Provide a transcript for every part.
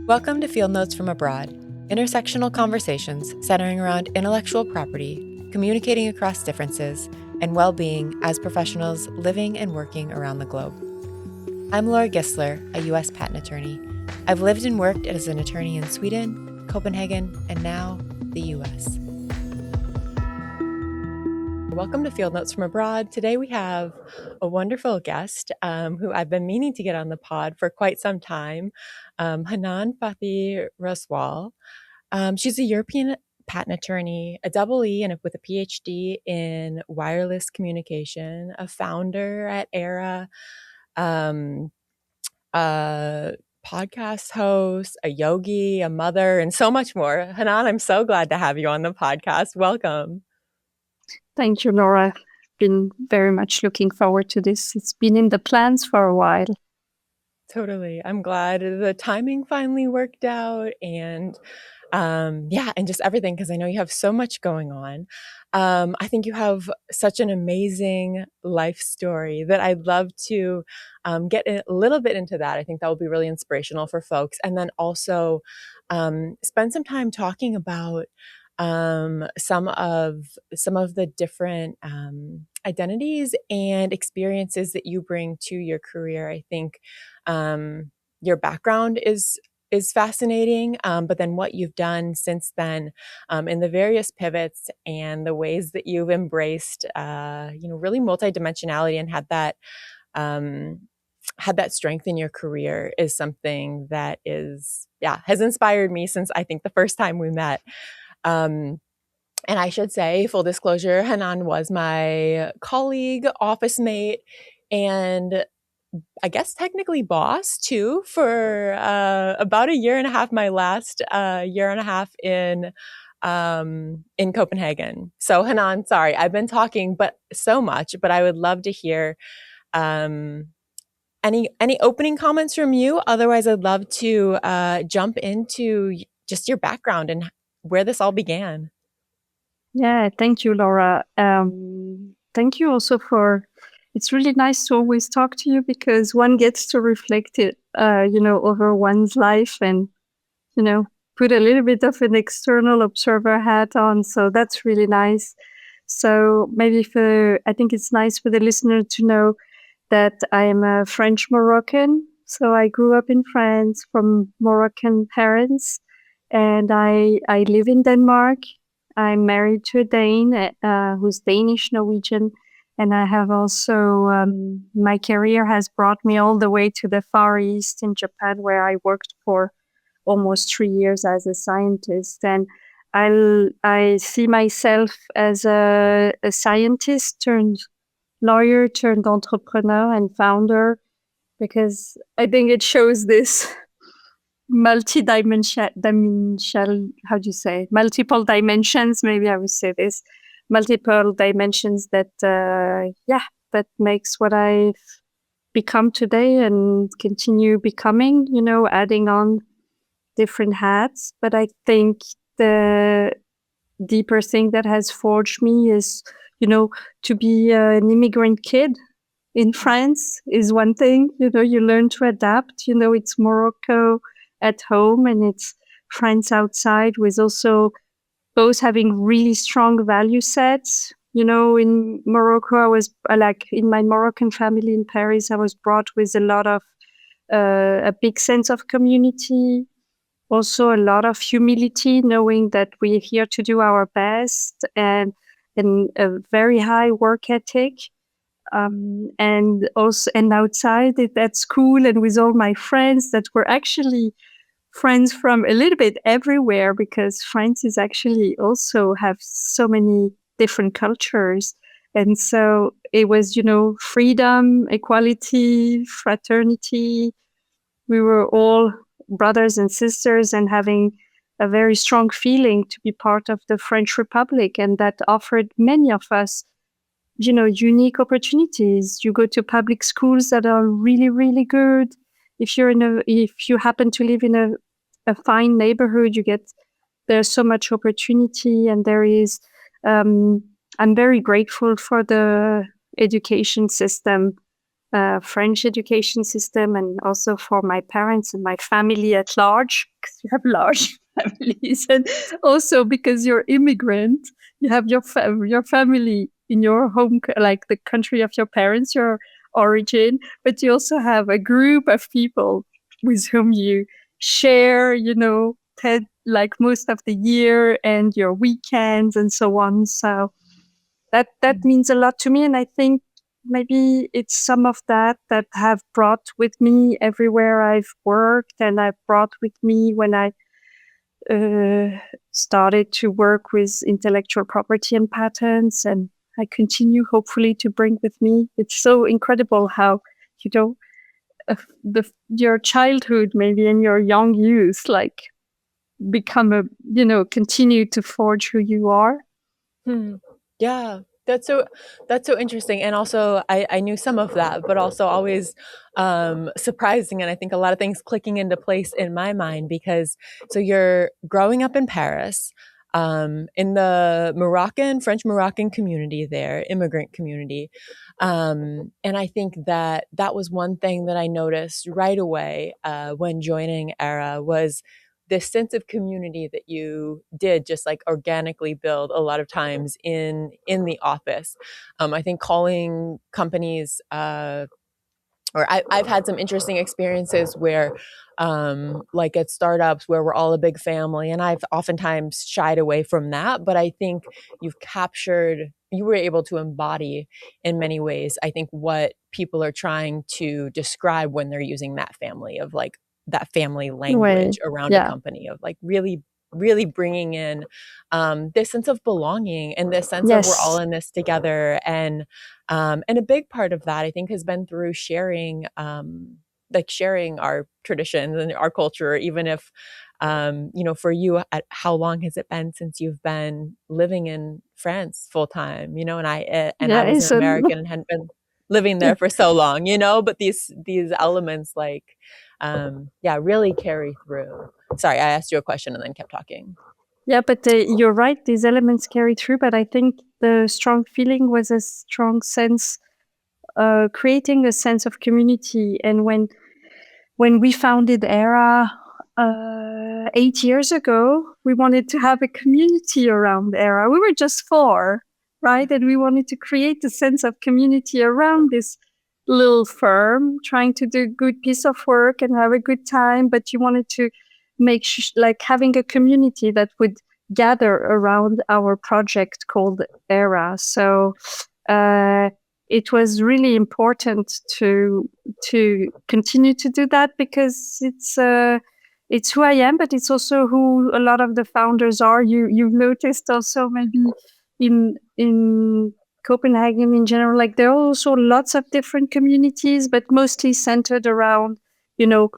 Welcome to Field Notes from Abroad, intersectional conversations centering around intellectual property, communicating across differences, and well-being as professionals living and working around the globe. I'm Laura Gisler, a U.S. patent attorney. I've lived and worked as an attorney in Sweden, Copenhagen, and now the U.S. Welcome to Field Notes from Abroad. Today we have a wonderful guest who I've been meaning to get on the pod for quite some time, Hanane Fathi Roswall. She's a European patent attorney, a double E and with a PhD in wireless communication, a founder at aera, a podcast host, a yogi, a mother, and so much more. Hanane, I'm so glad to have you on the podcast. Welcome. Thank you, Laura. Been very much looking forward to this. It's been in the plans for a while. Totally. I'm glad the timing finally worked out and and just everything, because I know you have so much going on. I think you have such an amazing life story that I'd love to get a little bit into that. I think that will be really inspirational for folks. And then also spend some time talking about some of the different identities and experiences that you bring to your career. I think your background is fascinating, but then what you've done since then in the various pivots and the ways that you've embraced, really multidimensionality and had that strength in your career is something that has inspired me since I think the first time we met. And I should say, full disclosure, Hanane was my colleague, office mate, and I guess technically boss too for about a year and a half, my last year and a half in Copenhagen. So Hanane, sorry, I've been talking so much, but I would love to hear any opening comments from you. Otherwise, I'd love to jump into just your background and where this all began. Yeah, thank you, Laura. Thank you also it's really nice to always talk to you because one gets to reflect it, over one's life and, put a little bit of an external observer hat on. So that's really nice. So maybe I think it's nice for the listener to know that I am a French-Moroccan. So I grew up in France from Moroccan parents, and I live in Denmark. I'm married to a Dane who's Danish Norwegian, and I have also my career has brought me all the way to the Far East in Japan, where I worked for almost 3 years as a scientist. And I see myself as a scientist turned lawyer turned entrepreneur and founder, because I think it shows this multiple dimensions, maybe I would say this, multiple dimensions that makes what I've become today and continue becoming, adding on different hats. But I think the deeper thing that has forged me is, to be an immigrant kid in France is one thing. You learn to adapt. It's Morocco at home and it's France outside, with also both having really strong value sets. In Morocco, I was in my Moroccan family in Paris, I was brought with a lot of a big sense of community, also a lot of humility, knowing that we're here to do our best, and a very high work ethic. And outside at school and with all my friends that were actually friends from a little bit everywhere, because France is actually also have so many different cultures. And so it was, freedom, equality, fraternity. We were all brothers and sisters and having a very strong feeling to be part of the French Republic. And that offered many of us unique opportunities. You go to public schools that are really, really good. If you happen to live in a fine neighborhood, there's so much opportunity, and there is. I'm very grateful for the education system, French education system, and also for my parents and my family at large, because you have large families, and also because you're immigrant, you have your family in your home, like the country of your parents, your origin, but you also have a group of people with whom you share, like most of the year and your weekends and so on. So that means a lot to me, and I think maybe it's some of that have brought with me everywhere I've worked, and I've brought with me when I started to work with intellectual property and patents, and I continue hopefully to bring with me. It's so incredible how, you know, your childhood maybe in your young youth, like become continue to forge who you are. Hmm. Yeah, that's so interesting, and also I knew some of that, but also always surprising, and I think a lot of things clicking into place in my mind because so you're growing up in Paris, in the French-Moroccan community there, immigrant community, and I think that that was one thing that I noticed right away when joining aera was this sense of community that you did just like organically build a lot of times in the office. I think calling companies I've had some interesting experiences where like at startups where we're all a big family, and I've oftentimes shied away from that, but I think you were able to embody in many ways I think what people are trying to describe when they're using that family Way. language around a Yeah. company of like really bringing in this sense of belonging and this sense of we're all Yes. in this together. And a big part of that, I think, has been through sharing, like sharing our traditions and our culture, even if, for you, how long has it been since you've been living in France full time? And I Yeah, was an it's a American and hadn't been living yeah. there for so long, but these elements like, yeah, really carry through. Sorry, I asked you a question and then kept talking. Yeah, but you're right. These elements carry through, but I think the strong feeling was a strong sense, creating a sense of community. And when we founded aera 8 years ago, we wanted to have a community around aera. We were just four, right? And we wanted to create a sense of community around this little firm, trying to do a good piece of work and have a good time. But you wanted to make like having a community that would gather around our project called aera. So uh, it was really important to continue to do that, because it's who I am, but it's also who a lot of the founders are. You've noticed also maybe in Copenhagen in general, like there are also lots of different communities, but mostly centered around, you know,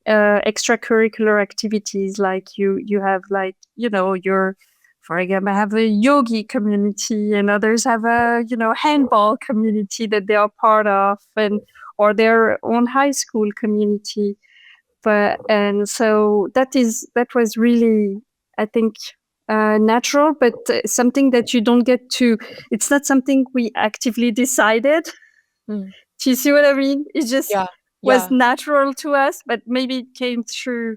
extracurricular activities. Like you have like, your, for example, I have a yogi community, and others have a, handball community that they are part of, and or their own high school community. And so that was really, I think, natural, but something that you don't get to. It's not something we actively decided. Mm. Do you see what I mean? It just Yeah, was yeah. natural to us, but maybe it came through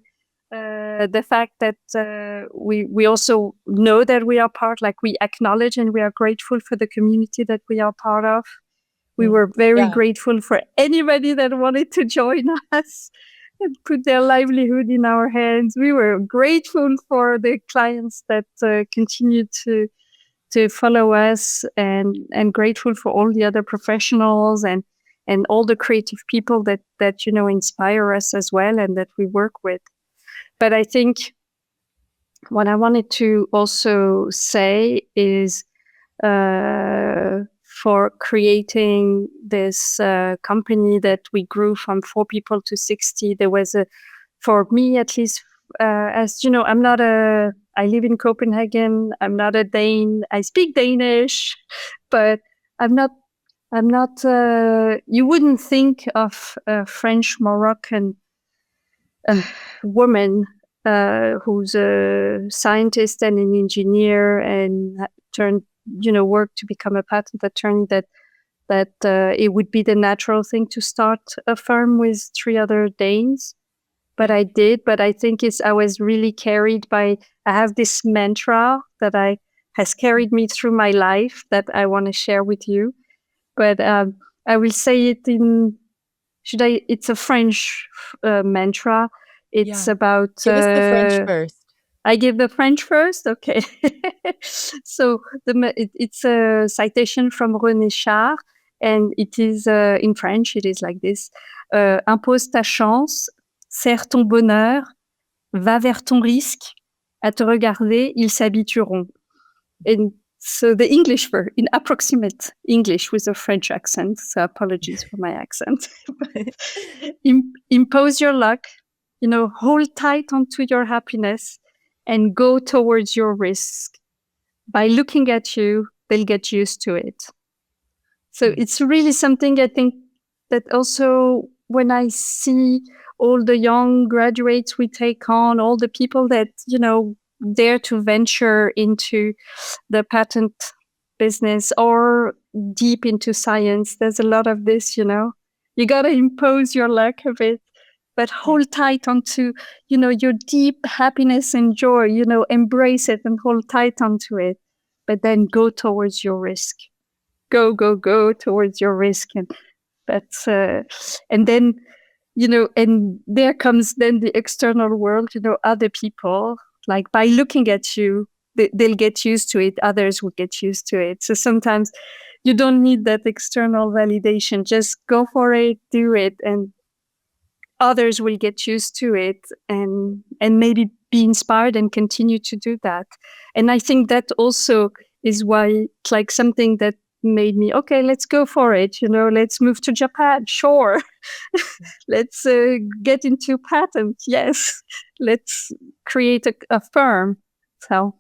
the fact that we also know that we are part, like we acknowledge and we are grateful for the community that we are part of. We Mm. were very Yeah. grateful for anybody that wanted to join us and put their livelihood in our hands. We were grateful for the clients that continued to follow us, and grateful for all the other professionals and all the creative people that inspire us as well and that we work with. But I think what I wanted to also say is, for creating this company that we grew from 4 people to 60, there was for me at least, as you know, I live in Copenhagen. I'm not a Dane. I speak Danish, but I'm not, you wouldn't think of a French-Moroccan woman who's a scientist and an engineer and turned, work to become a patent attorney, that it would be the natural thing to start a firm with three other Danes. but I did. But I think I was really carried by, I have this mantra that has carried me through my life that I want to share with you. But I will say it it's a French mantra. It's Yeah. about, Give us the French first. I give the French first. Okay. So it's a citation from René Char, and it is in French. It is like this: impose ta chance, serre ton bonheur, va vers ton risque. À te regarder, ils s'habitueront. And so the English version, in approximate English with a French accent. So apologies for my accent. Impose your luck, hold tight onto your happiness and go towards your risk. By looking at you, they'll get used to it. So Mm. it's really something I think that also when I see all the young graduates we take on, all the people that, dare to venture into the patent business or deep into science, there's a lot of this, you got to impose your luck a bit, but Yeah. hold tight onto, your deep happiness and joy, embrace it and hold tight onto it, but then go towards your risk. Go towards your risk. And that's, and then, and there comes then the external world, other people, like by looking at you, they'll get used to it. Others will get used to it. So sometimes you don't need that external validation. Just go for it, do it, and others will get used to it and maybe be inspired and continue to do that. And I think that also is why it's like something that made me, okay, let's go for it. Let's move to Japan. Sure. Let's get into patent. Yes. Let's create a firm. So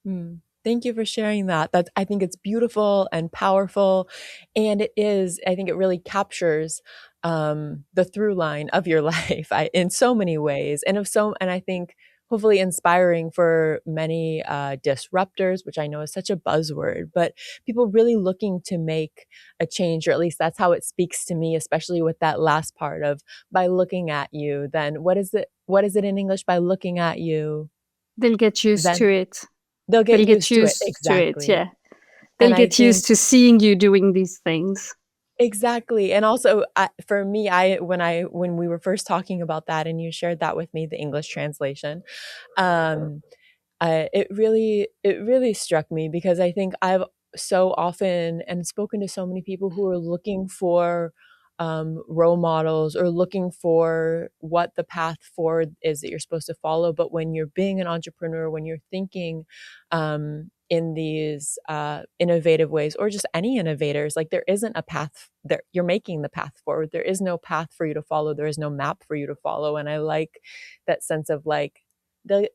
Mm. Thank you for sharing that. I think it's beautiful and powerful. And I think it really captures the through line of your life in so many ways. And I think hopefully inspiring for many disruptors, which I know is such a buzzword, but people really looking to make a change, or at least that's how it speaks to me, especially with that last part of by looking at you, then what is it? What is it in English? By looking at you, they'll get used to then it. they'll They'll get get used to it. used to it. Exactly. Yeah. And They'll I get think used to seeing you doing these things. exactly. And also for me, when we were first talking about that and you shared that with me, the English translation, um, it really struck me because I think I've so often and spoken to so many people who are looking for role models or looking for what the path forward is that you're supposed to follow. But when you're being an entrepreneur, when you're thinking in these innovative ways, or just any innovators, like there isn't a path there. You're making the path forward. There is no path for you to follow. There is no map for you to follow. And I like that sense of like, they'll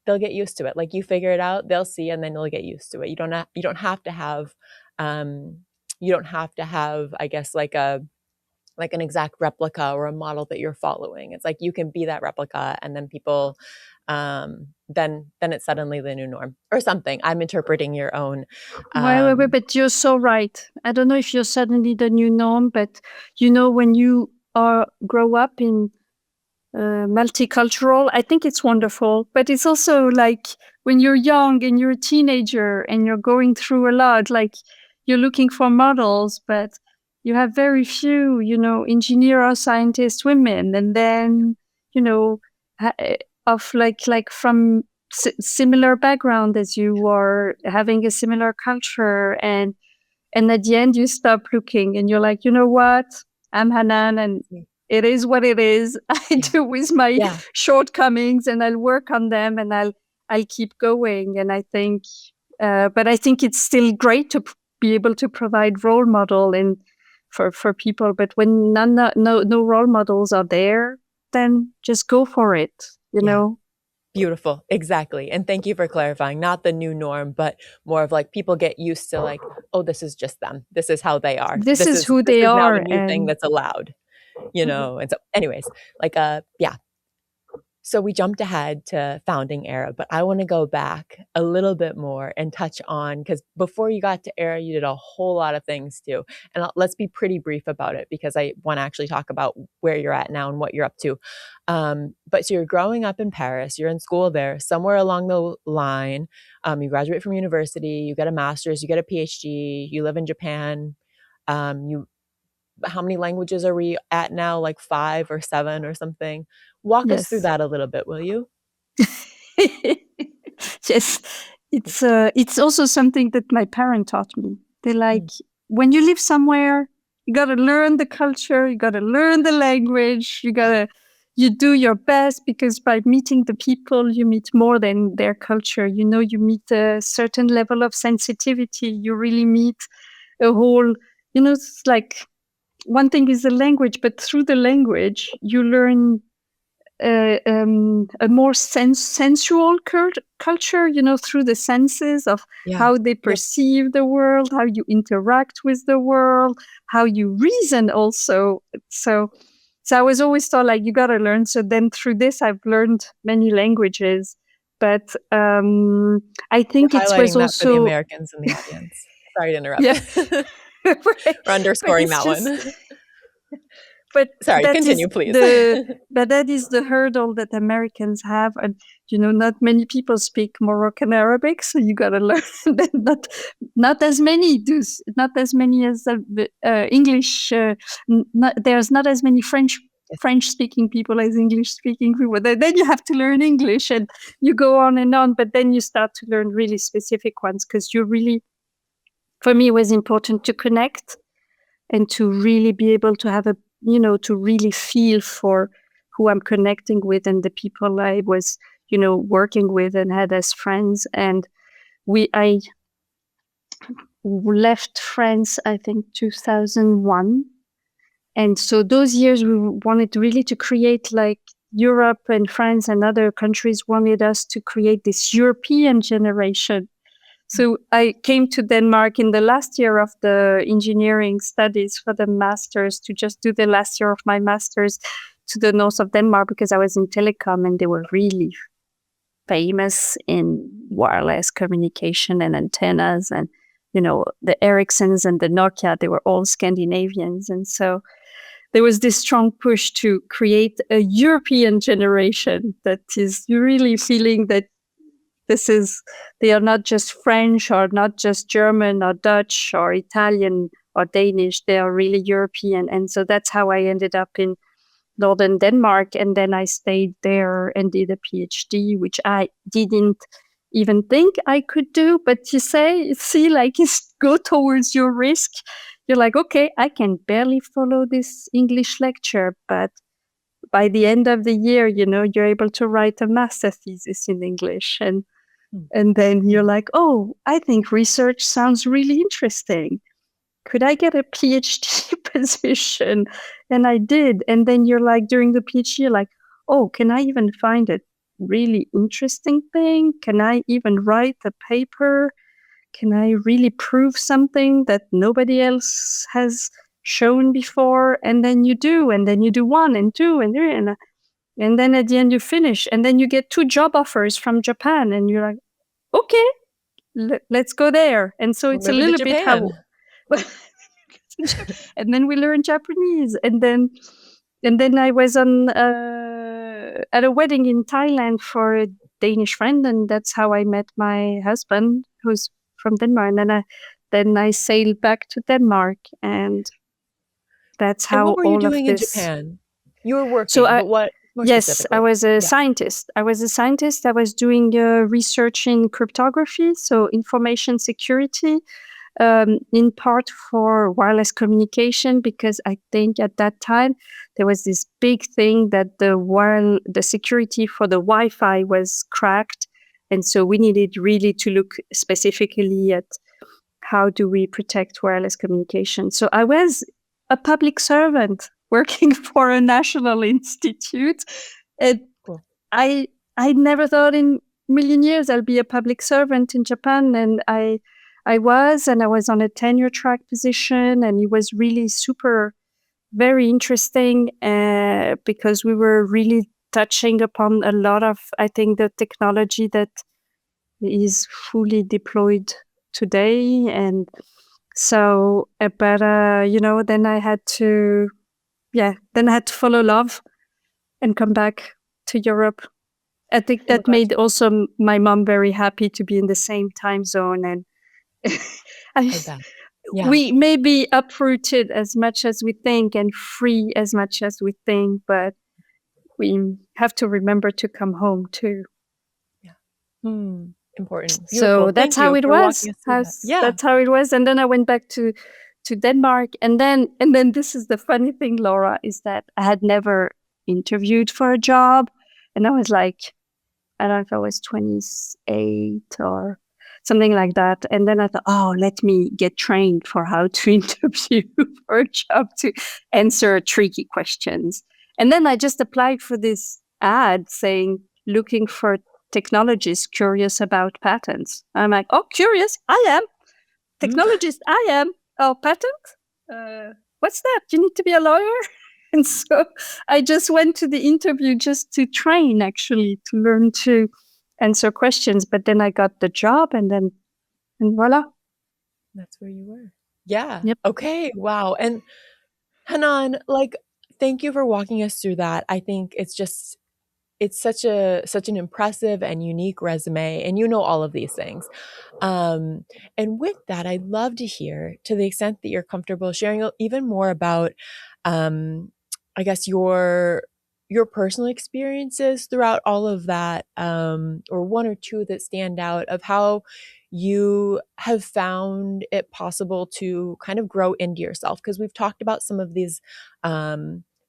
get used to it. Like you figure it out, they'll see, and then you'll get used to it. You don't have to have, I guess, like an exact replica or a model that you're following. It's like you can be that replica, and then people, then it's suddenly the new norm or something. I'm interpreting your own. Wait, but you're so right. I don't know if you're suddenly the new norm, but when you grow up in multicultural, I think it's wonderful. But it's also like when you're young and you're a teenager and you're going through a lot, like you're looking for models, but you have very few, engineer or scientist women, and then you know of like from similar background as you are, having a similar culture, and at the end you stop looking and you're like, you know what, I'm Hanan, and it is what it is. I Yeah, do with my yeah, shortcomings, and I'll work on them, and I'll keep going. And I think, but I think it's still great to be able to provide role model and for people. But when no role models are there, then just go for it. You yeah. know, Beautiful. Exactly. And thank you for clarifying, not the new norm, but more of like people get used to like, oh, this is just them. This is how they are. this This is is who this they is now the are, new thing and that's allowed, And so anyways, like yeah. So we jumped ahead to founding Aera, but I want to go back a little bit more and touch on, because before you got to Aera, you did a whole lot of things too. And let's be pretty brief about it, because I want to actually talk about where you're at now and what you're up to. But so you're growing up in Paris, you're in school there, somewhere along the line, you graduate from university, you get a master's, you get a PhD, you live in Japan. How many languages are we at now? Like 5 or 7 or something? Walk us through Yes. that a little bit, will you? Yes, it's also something that my parent taught me. They're like, Mm. when you live somewhere, you gotta learn the culture, you gotta learn the language, you do your best, because by meeting the people, you meet more than their culture. You know, you meet a certain level of sensitivity. You really meet a whole, it's like one thing is the language, but through the language, you learn a more sensual culture, through the senses of Yeah. how they Yep. perceive the world, how you interact with the world, how you reason also. So I was always taught, like, you got to learn. So then through this, I've learned many languages. But I You're think it was highlighting that for the also, Americans and the Europeans. Sorry to interrupt. yeah, right. We're But underscoring it's that just, one. but Sorry, that is continue, please. the hurdle that Americans have, and not many people speak Moroccan Arabic, so you gotta learn that. Not as many do, not as many as English. There's not as many French speaking people as English speaking people. Then you have to learn English, and you go on and on. But then you start to learn really specific ones, because for me, it was important to connect and to really be able to have to really feel for who I'm connecting with and the people I was, working with and had as friends. And I left France, I think 2001. And so those years we wanted really to create, like, Europe and France and other countries wanted us to create this European generation. So I came to Denmark in the last year of the engineering studies for the master's, to just do the last year of my master's to the north of Denmark, because I was in telecom and they were really famous in wireless communication and antennas, and the Ericssons and the Nokia, they were all Scandinavians. And so there was this strong push to create a European generation that is really feeling that they are not just French or not just German or Dutch or Italian or Danish. They are really European. And so that's how I ended up in northern Denmark. And then I stayed there and did a PhD, which I didn't even think I could do. But you like, you go towards your risk. You're like, okay, I can barely follow this English lecture, but by the end of the year, you're able to write a master thesis in English. And then you're like, oh, I think research sounds really interesting. Could I get a PhD position? And I did. And then you're like, during the PhD, you're like, oh, can I even find a really interesting thing? Can I even write a paper? Can I really prove something that nobody else has shown before? And then you do. And then you do 1 and 2 and 3. And then at the end you finish. And then you get 2 job offers from Japan. And you're like, okay, let's go there. And so We're it's a moving to little bit how, Japan. and then we learn Japanese. And then I was on at a wedding in Thailand for a Danish friend, and that's how I met my husband, who's from Denmark. And then I sailed back to Denmark, and that's And how what were you all of doing in this. Japan? You were So working, but what more yes, I specifically? was a Yeah. scientist. I was doing research in cryptography, so information security, in part for wireless communication, because I think at that time there was this big thing that the security for the Wi-Fi was cracked. And so we needed really to look specifically at how do we protect wireless communication. So I was a public servant working for a national institute. And Cool. I never thought in a million years I'll be a public servant in Japan. And I was on a tenure track position, and it was really very interesting, because we were really touching upon a lot of, I think, the technology that is fully deployed today. And so, but then I had to, follow love and come back to Europe. I think Oh my that gosh, made also my mom very happy to be in the same time zone. And I, I bet. Yeah, we may be uprooted as much as we think and free as much as we think, but we have to remember to come home too. yeah. Important. So Beautiful. that's Thank how you it for was. walking us through that. Yeah. That's how it was. And then I went back to Denmark. And then this is the funny thing, Laura, is that I had never interviewed for a job. And I was like, I don't know if I was 28 or something like that. And then I thought, oh, let me get trained for how to interview for a job, to answer tricky questions. And then I just applied for this ad saying, looking for technologists curious about patents. I'm like, oh, curious, I am. Mm. Technologist, I am. Oh, patent? What's that? You need to be a lawyer? And so I just went to the interview just to train, actually, to learn to answer questions. But then I got the job, and voila. That's where you were. Yeah. Yep. Okay. Wow. And Hanan, like, thank you for walking us through that. I think it's such an impressive and unique resume, and you know all of these things. And with that, I'd love to hear, to the extent that you're comfortable sharing even more about, I guess your personal experiences throughout all of that, or one or two that stand out of how you have found it possible to kind of grow into yourself. Because we've talked about some of these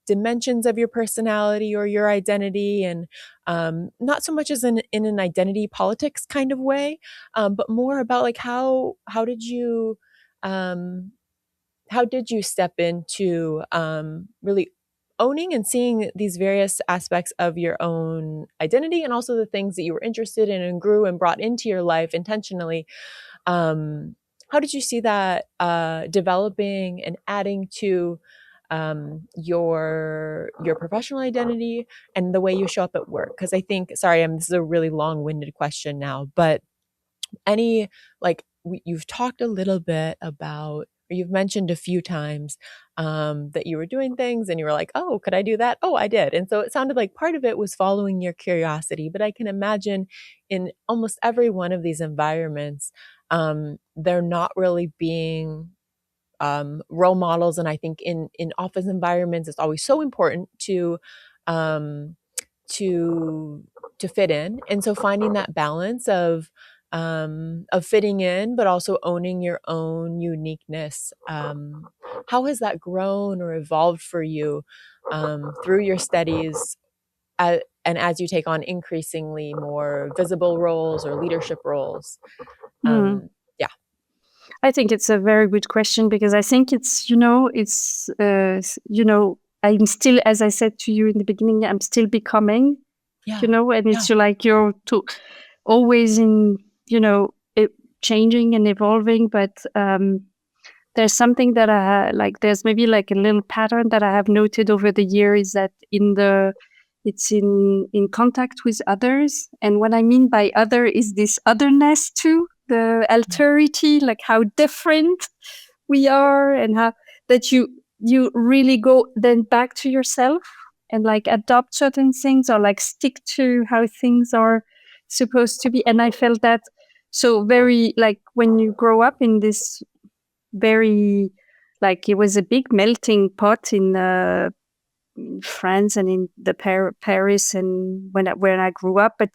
dimensions of your personality or your identity, and not so much as in an identity politics kind of way, but more about like um, how did you step into really owning and seeing these various aspects of your own identity, and also the things that you were interested in and grew and brought into your life intentionally. um, how did you see that developing and adding to your professional identity and the way you show up at work? Because I think, sorry, this is a really long-winded question now, but any, like, you've talked a little bit about, or you've mentioned a few times, that you were doing things and you were like, oh, could I do that? Oh, I did. And so it sounded like part of it was following your curiosity, but I can imagine in almost every one of these environments, they're not really being role models. And I think in office environments, it's always so important um, to to fit in. And so finding that balance of fitting in, but also owning your own uniqueness. How has that grown or evolved for you through your studies, and as you take on increasingly more visible roles or leadership roles? Hmm. Yeah, I think it's a very good question, because I think I'm still, as I said to you in the beginning, I'm still becoming, yeah, and yeah. it's like always in, changing and evolving. But there's something that there's maybe like a little pattern that I have noted over the years, is that it's in contact with others. And what I mean by other is this otherness too, the alterity, like how different we are, and how that you really go then back to yourself and like adopt certain things, or like stick to how things are supposed to be. And I felt that so very, like, when you grow up in this very, like, it was a big melting pot in France and in the Paris, and when I grew up. But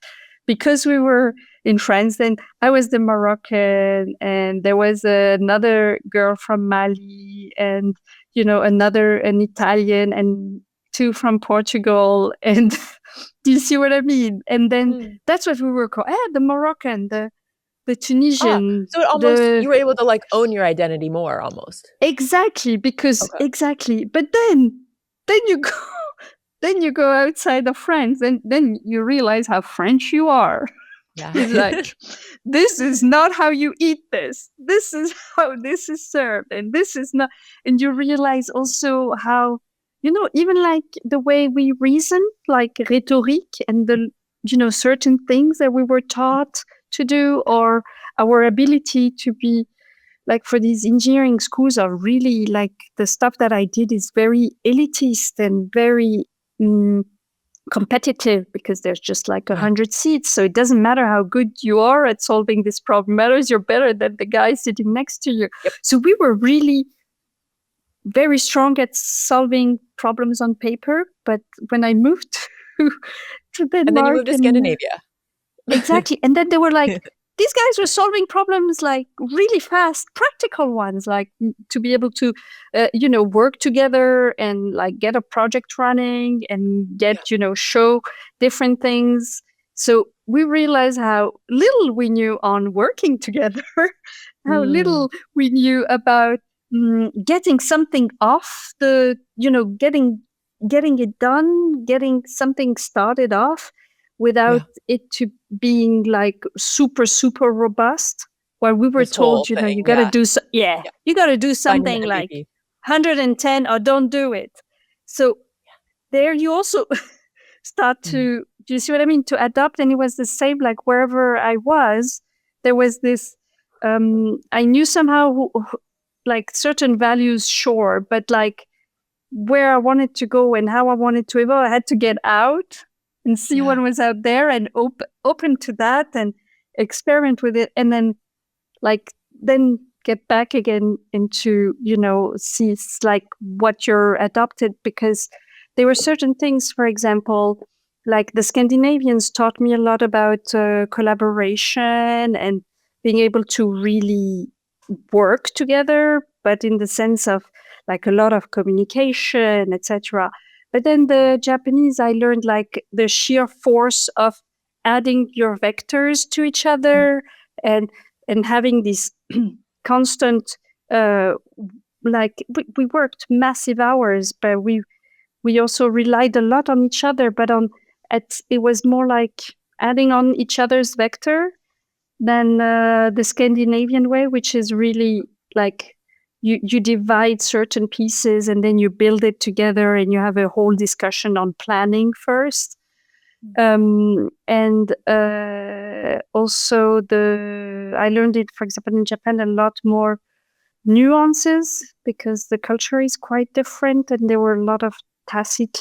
because we were in France, then I was the Moroccan, and there was another girl from Mali, and an Italian, and two from Portugal, and do you see what I mean? And then Mm. that's what we were called. The Moroccan, the Ah, Tunisian, so it almost, the you were able to like own your identity more almost. exactly, because Okay. exactly. But then you go, then you go outside of France, and then you realize how French you are. Yeah. It's like, this is not how you eat this. This is how this is served, and this is not. And you realize also how even like the way we reason, like rhetoric and the, certain things that we were taught to do, or our ability to be like for these engineering schools are really like the stuff that I did is very elitist and very mm, competitive because there's just like Yeah. 100 seats. So it doesn't matter how good you are at solving this problem, it matters you're better than the guy sitting next to you. Yep. So we were really very strong at solving problems on paper. But when I moved to, to And then you moved Denmark to and Scandinavia. exactly. And then they were like, these guys were solving problems like really fast, practical ones, like to be able to, work together and like get a project running and Yeah. get, show different things. So we realized how little we knew on working together, how Mm, little we knew about getting something off getting it done, getting something started off without yeah. it to being like super, super robust. Where we were This whole told, thing. you got to Yeah. do, Yeah. you got to do Finding the something like MVP. 110 or don't do it. So there you also start Mm. to, do you see what I mean? To adapt. And it was the same, like wherever I was, there was this, I knew somehow like certain values, sure, but like where I wanted to go and how I wanted to evolve, I had to get out and see Yeah. what was out there and open to that and experiment with it. And then like, then get back again into, see like what you're adopted, because there were certain things, for example, like the Scandinavians taught me a lot about collaboration and being able to really work together, but in the sense of like a lot of communication, etc. But then the Japanese, I learned like the sheer force of adding your vectors to each Mm. other and having this constant uh like we worked massive hours, but we also relied a lot on each other, but it was more like adding on each other's vector than the Scandinavian way, which is really like you divide certain pieces and then you build it together and you have a whole discussion on planning first. And also I learned it, for example, in Japan, a lot more nuances because the culture is quite different and there were a lot of tacit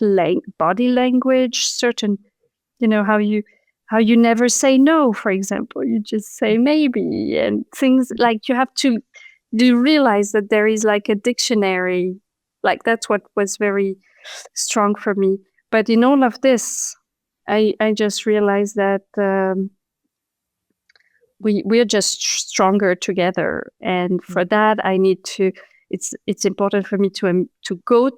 body language, certain, how you never say no, for example, you just say maybe, and things like you have to do realize that there is like a dictionary, like that's what was very strong for me. But in all of this, I just realized that we're just stronger together, and Mm. for that I need to. It's important for me to go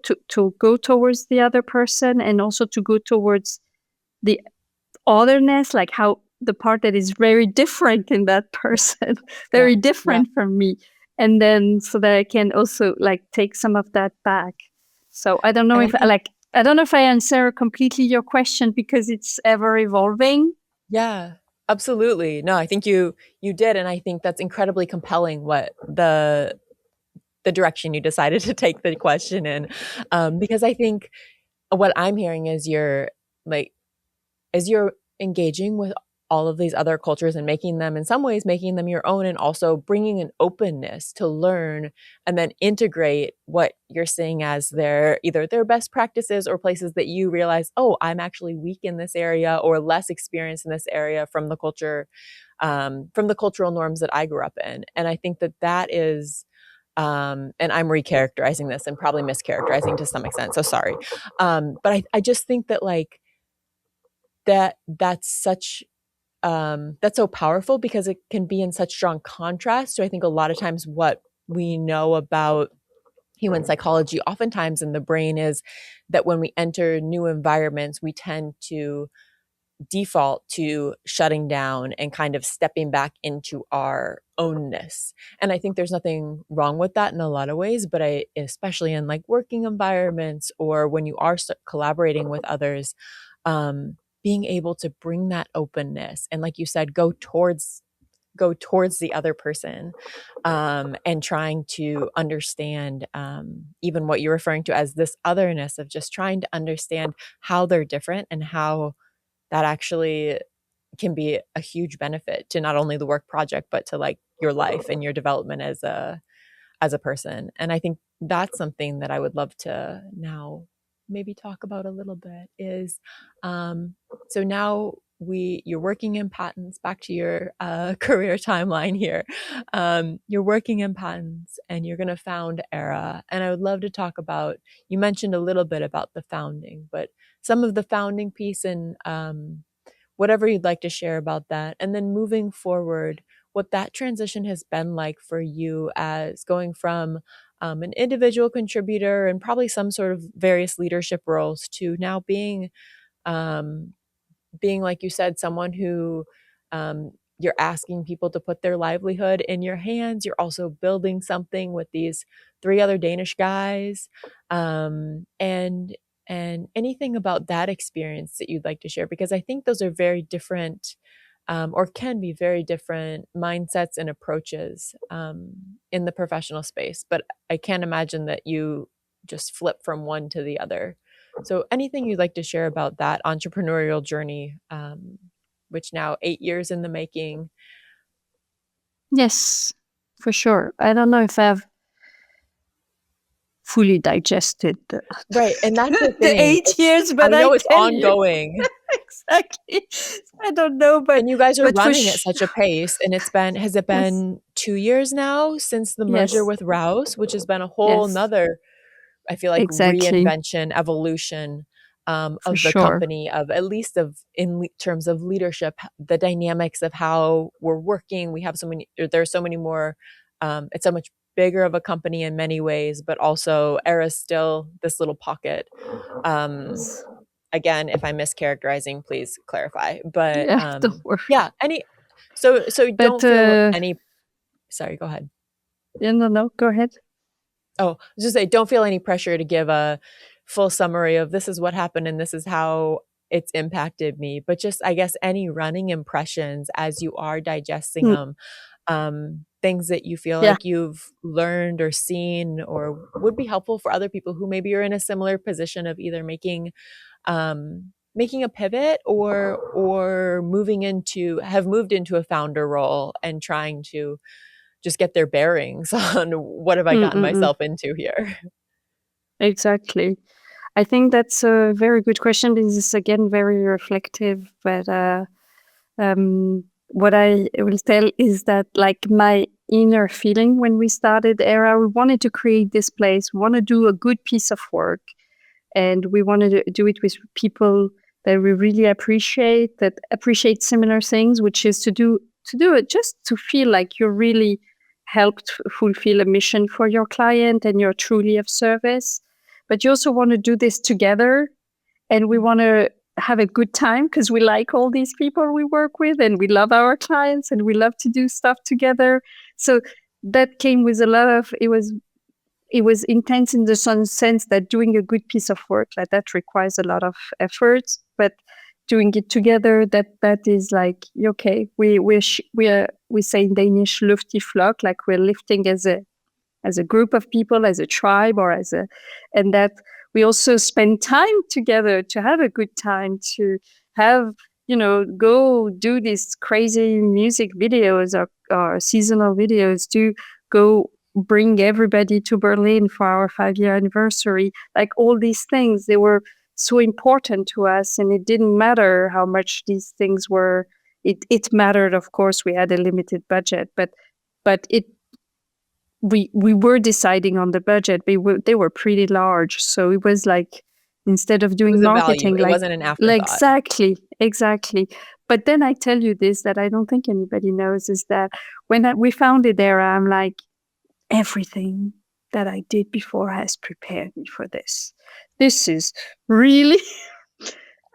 towards the other person and also to go towards the otherness, like how the part that is very different in that person, Yeah. very Yeah. different from me, and then so that I can also like take some of that back. So I don't know And I if think, I don't know if I answer completely your question because it's ever evolving. yeah, absolutely. No, I think you did, and I think that's incredibly compelling what the direction you decided to take the question in. Because I think what I'm hearing is like you're engaging with all of these other cultures and making them in some ways making them your own, and also bringing an openness to learn and then integrate what you're seeing as either their best practices or places that you realize, oh, I'm actually weak in this area or less experienced in this area from the culture, from the cultural norms that I grew up in. And I think that is, and I'm recharacterizing this and probably mischaracterizing to some extent, so sorry. But I just think that like that's such that's so powerful because it can be in such strong contrast to, I think, a lot of times what we know about human psychology oftentimes in the brain is that when we enter new environments, we tend to default to shutting down and kind of stepping back into our ownness. And I think there's nothing wrong with that in a lot of ways, but especially in like working environments or when you are collaborating with others, being able to bring that openness and, like you said, go towards go towards the other person, and trying to understand, even what you're referring to as this otherness of just trying to understand how they're different and how that actually can be a huge benefit to not only the work project, but to like your life and your development as a person. And I think that's something that I would love to now maybe talk about a little bit is, so now you're working in patents. Back to your career timeline here. You're working in patents and you're going to found aera, and I would love to talk about, you mentioned a little bit about the founding, but some of the founding piece and whatever you'd like to share about that. And then moving forward, what that transition has been like for you as going from an individual contributor and probably some sort of various leadership roles to now um, being, like you said, someone who you're asking people to put their livelihood in your hands. You're also building something with these three other Danish guys. And anything about that experience that you'd like to share, because I think those are very different, or can be very different mindsets and approaches in the professional space. But I can't imagine that you just flip from one to the other. So anything you'd like to share about that entrepreneurial journey, which now 8 years in the making. Yes, for sure. I don't know if I've fully digested Right. And that's the the thing. 8 years, I but I know it's tell you ongoing. exactly. I don't know, And you guys are for running at such a pace. And has it yes, been 2 years now since the merger yes, with Rouse, which has been a whole yes, nother, I feel like, exactly, reinvention, evolution for of the sure. company, of at least terms of leadership, the dynamics of how we're working. We have so many, there's so many more, it's so much bigger of a company in many ways, but also Era's still this little pocket. Um, Again, if I'm mischaracterizing, please clarify. But Yeah, don't worry. yeah, so But don't feel any, sorry, go ahead. yeah, no, go ahead. Oh, just say, don't feel any pressure to give a full summary of this is what happened and this is how it's impacted me. But just, I guess, any running impressions as you are digesting Mm, them, things that you feel yeah. like you've learned or seen or would be helpful for other people who maybe are in a similar position of either making a pivot or have moved into a founder role and trying to just get their bearings on what have I Mm, gotten mm, mm. myself into here. Exactly. I think that's a very good question. This is again very reflective, but what I will tell is that like my inner feeling when we started Era, we wanted to create this place, we want to do a good piece of work, and we wanted to do it with people that we really appreciate, that appreciate similar things, which is to do it just to feel like you really helped fulfill a mission for your client and you're truly of service. But you also want to do this together, and we want to have a good time because we like all these people we work with and we love our clients and we love to do stuff together. So that came with a lot of, it was intense in the sense that doing a good piece of work like that requires a lot of effort, but doing it together, that is like, okay, we say in Danish "løft i flok," like we're lifting as a group of people, as a tribe, and that we also spend time together to have a good time, to have, go do these crazy music videos or seasonal videos, to go bring everybody to Berlin for our 5-year anniversary. Like all these things, they were so important to us, and it didn't matter how much these things were. It mattered, of course, we had a limited budget, but we were deciding on the budget, but they were pretty large. So it was like, instead of It was doing a value. marketing, It wasn't an like afterthought. exactly. But then I tell you this that I don't think anybody knows is that when we founded Era, I'm like, everything that I did before has prepared me for this. This is really,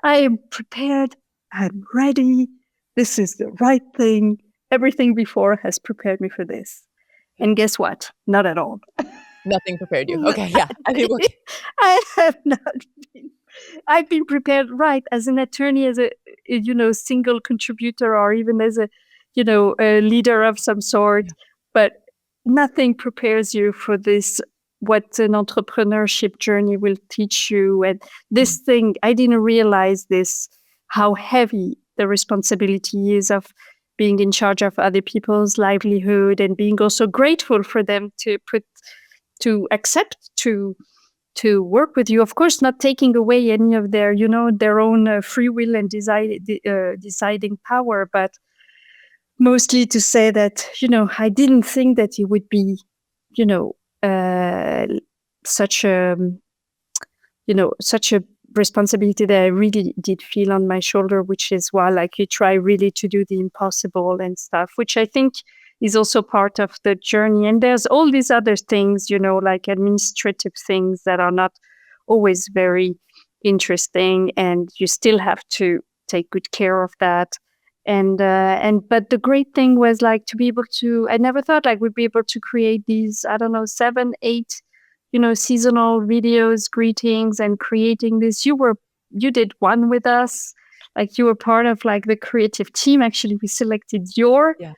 I am prepared. I'm ready. This is the right thing. Everything before has prepared me for this. And guess what? Not at all. Nothing prepared you. Okay, yeah. I think I have not been. I've been prepared, right, as an attorney, as a single contributor, or even as a a leader of some sort, but nothing prepares you for this, what an entrepreneurship journey will teach you. And this thing, I didn't realize this, how heavy the responsibility is of being in charge of other people's livelihood, and being also grateful for them to accept to work with you. Of course, not taking away any of their, their own free will and deciding power, but mostly to say that, I didn't think that it would be, you know, such a, such a responsibility that I really did feel on my shoulder, which is why, like, you try really to do the impossible and stuff, which I think is also part of the journey. And there's all these other things, like administrative things that are not always very interesting, and you still have to take good care of that. But the great thing was, like, to be able to, I never thought I would be able to create these, I don't know, 7, 8, seasonal videos, greetings, and creating this. You did one with us, like, you were part of, like, the creative team. Actually, we selected Yeah,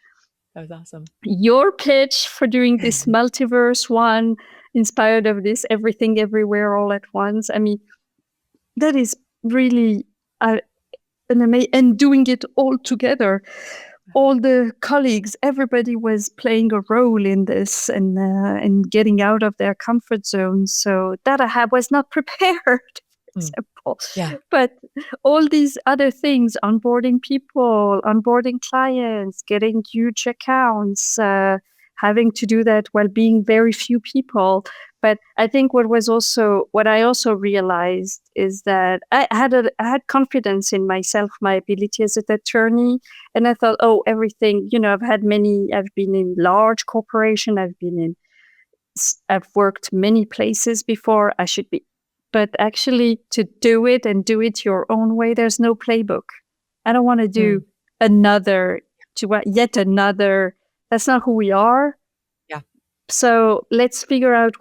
that was awesome. your pitch for doing this multiverse one, inspired of this everything everywhere all at once. I mean, that is really an amazing, and doing it all together. All the colleagues, everybody was playing a role in this, and getting out of their comfort zone. So that was not prepared, for example. Yeah. But all these other things, onboarding people, onboarding clients, getting huge accounts, having to do that while being very few people. But I think what I also realized is that I had confidence in myself, my ability as an attorney. And I thought, oh, everything, I've been in large corporation, I've worked many places before, I should be. But actually, to do it and do it your own way, there's no playbook. I don't want to do yet another. That's not who we are. Yeah. So let's figure out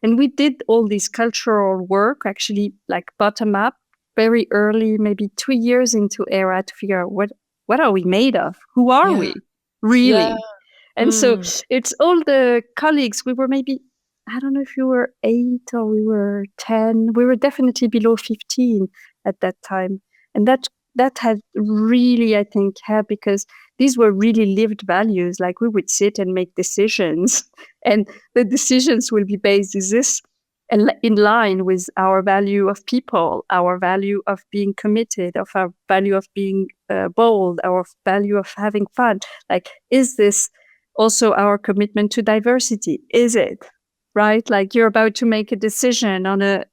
and we did all this cultural work, actually, like bottom up, very early, maybe 2 years into aera, to figure out what are we made of? Who are we Yeah. really? And so it's all the colleagues. We were maybe, I don't know if you were 8 or we were 10. We were definitely below 15 at that time. And that had really, I think, helped, because these were really lived values. Like, we would sit and make decisions, and the decisions will be based, is this in line with our value of people, our value of being committed, of our value of being bold, our value of having fun? Like, is this also our commitment to diversity? Is it? Right? Like, you're about to make a decision on a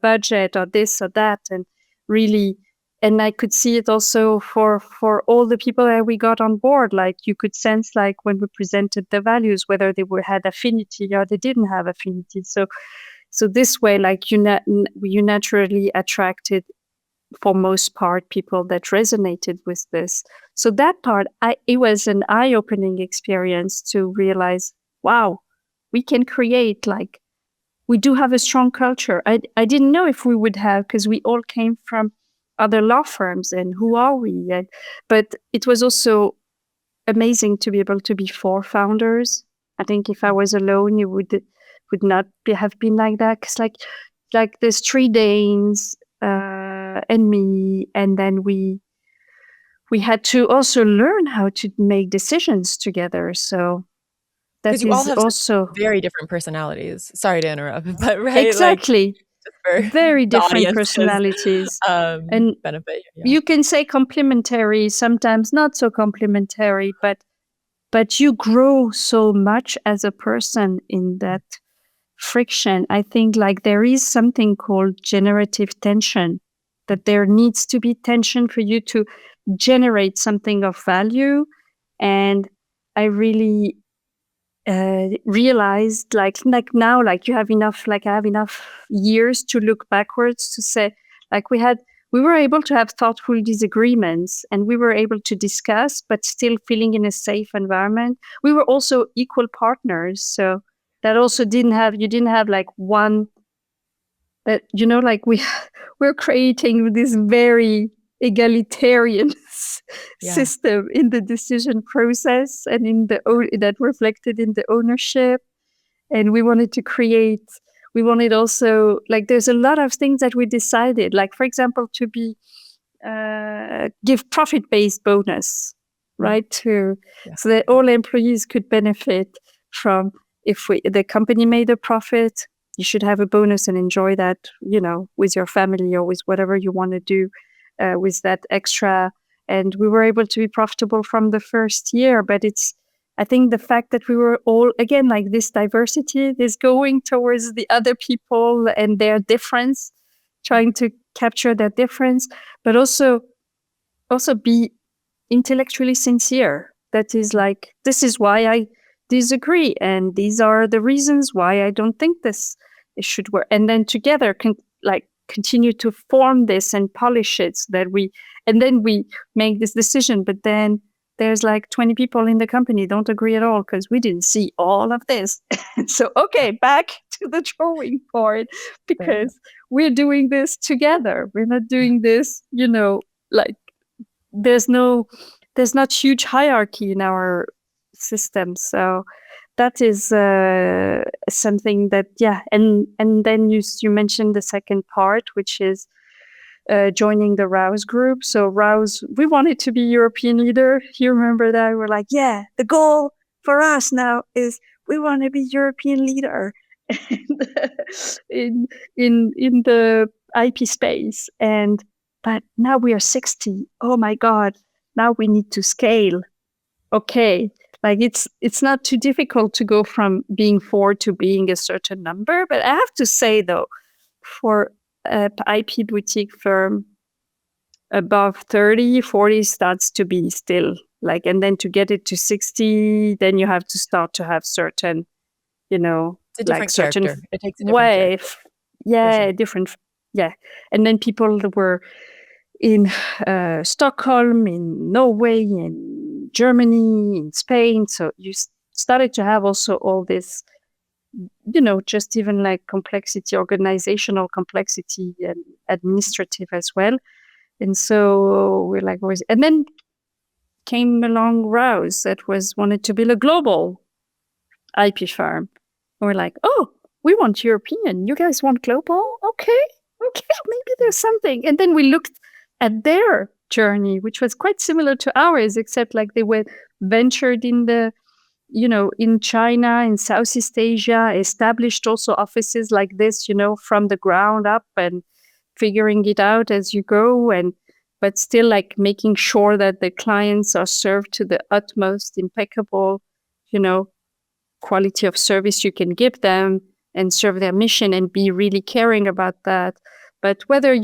budget or this or that, and really, and I could see it also for all the people that we got on board. Like, you could sense, like, when we presented the values, whether they had affinity or they didn't have affinity. So this way, like, you naturally attracted, for most part, people that resonated with this. So that part, it was an eye-opening experience to realize, wow, we can create, like, we do have a strong culture. I didn't know if we would have, because we all came from other law firms, and who are we? But it was also amazing to be able to be 4 founders. I think if I was alone, it would not have been like that. Because like there's 3 Danes and me, and then we had to also learn how to make decisions together. So Because that you all is have such also very different personalities. Sorry to interrupt, but like, exactly just for very the different audience's personalities, and benefit. Yeah. you can say complementary, sometimes not so complementary, but you grow so much as a person in that friction. I think, like, there is something called generative tension, that there needs to be tension for you to generate something of value. And I really realized, like now, like, you have enough, like, I have enough years to look backwards to say, like, we were able to have thoughtful disagreements, and we were able to discuss, but still feeling in a safe environment. We were also equal partners. So that also you didn't have like one that, like, we're creating this very egalitarian Yeah. system in the decision process and in that reflected in the ownership. And we wanted also, like, there's a lot of things that we decided, like, for example, to be give profit-based bonus, Mm. right? Yeah. So that all employees could benefit from, if the company made a profit, you should have a bonus and enjoy that, with your family or with whatever you want to do with that extra. And we were able to be profitable from the first year, but I think the fact that we were all, again, like this diversity, this going towards the other people and their difference, trying to capture that difference, but also be intellectually sincere. That is like, this is why I disagree, and these are the reasons why I don't think this it should work. And then together continue to form this and polish it so that and then we make this decision. But then there's like 20 people in the company don't agree at all because we didn't see all of this. So, okay, back to the drawing board, Fair enough. because we're doing this together. We're not doing this, like, there's not huge hierarchy in our system. So that is something that, yeah. And then you mentioned the second part, which is joining the Rouse Group. So Rouse, we wanted to be European leader. You remember that? We're like, yeah, the goal for us now is we want to be European leader in the IP space. But now we are 60. Oh my God. Now we need to scale. Okay. Like, it's not too difficult to go from being 4 to being a certain number. But I have to say, though, for a IP boutique firm, above 30, 40 starts to be still like, and then to get it to 60, then you have to start to have certain, It's a like different certain character. It takes a different way. character, for Yeah, sure. different. Yeah. And then people that were in Stockholm, in Norway, in Germany, in Spain. So you started to have also all this, just even like complexity, organizational complexity, and administrative as well. And so we're like, always, and then came along Rouse that wanted to build a global IP firm. And we're like, oh, we want European. You guys want global? Okay, maybe there's something. And then we looked at their journey, which was quite similar to ours, except like they were ventured in in China, in Southeast Asia, established also offices like this, from the ground up, and figuring it out as you go, but still like making sure that the clients are served to the utmost impeccable, quality of service you can give them, and serve their mission and be really caring about that. But whether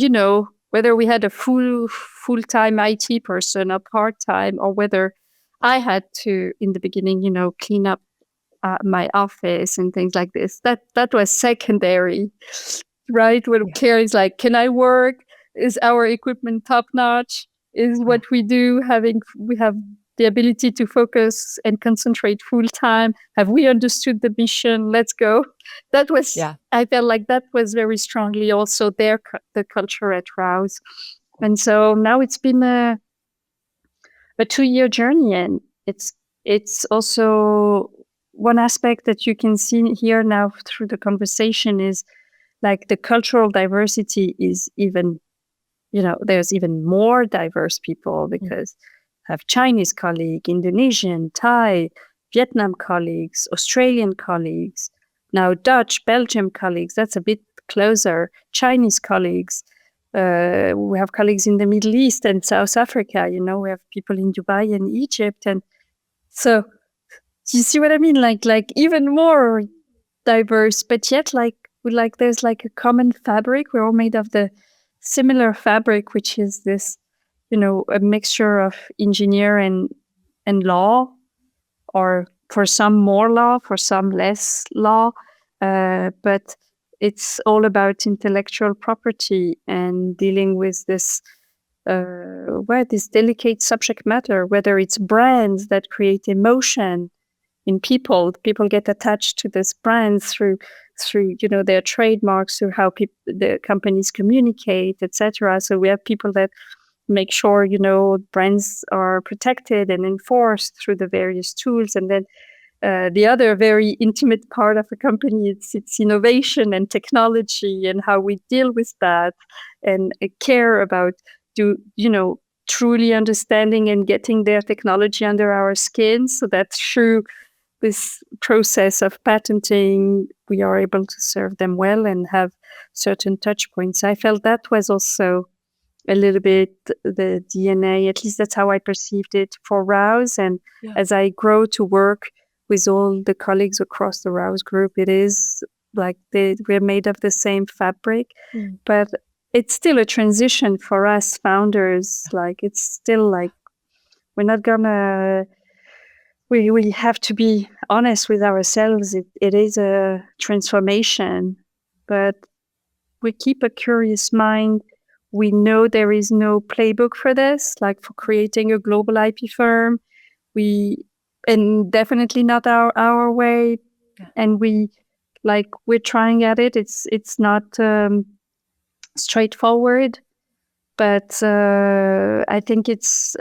we had a full-time IT person, a part-time, or whether I had to, in the beginning, clean up my office and things like this, that was secondary, right? What Yeah. cares, like, can I work? Is our equipment top notch? Is Yeah. what we do we have the ability to focus and concentrate full time? Have we understood the mission? Let's go. Yeah. I felt like that was very strongly also the culture at Rouse. And so now it's been a 2-year journey, and it's also one aspect that you can see here now through the conversation is like the cultural diversity is even, there's even more diverse people, Mm. because I have Chinese colleague, Indonesian, Thai, Vietnam colleagues, Australian colleagues, now Dutch, Belgium colleagues. That's a bit closer. Chinese colleagues. We have colleagues in the Middle East and South Africa. We have people in Dubai and Egypt, and so do you see what I mean? Like even more diverse, but yet there's like a common fabric. We're all made of the similar fabric, which is this, a mixture of engineer and law, or for some more law, for some less law. But it's all about intellectual property and dealing with this this delicate subject matter, whether it's brands that create emotion in people. People get attached to this brand through their trademarks, through how the companies communicate, etc. So we have people that make sure, brands are protected and enforced through the various tools. And then the other very intimate part of a company, it's innovation and technology and how we deal with that, and care about truly understanding and getting their technology under our skin, so that through this process of patenting, we are able to serve them well and have certain touch points. I felt that was also a little bit the DNA, at least that's how I perceived it for Rouse. And Yeah. as I grow to work with all the colleagues across the Rouse Group, it is like we're made of the same fabric, Mm. but it's still a transition for us founders. Like, it's still like, we're not gonna, we have to be honest with ourselves. It is a transformation, but we keep a curious mind. We know there is no playbook for this, like for creating a global IP firm. We, and definitely not our way. Yeah. And we're trying at it. It's not straightforward, but I think it's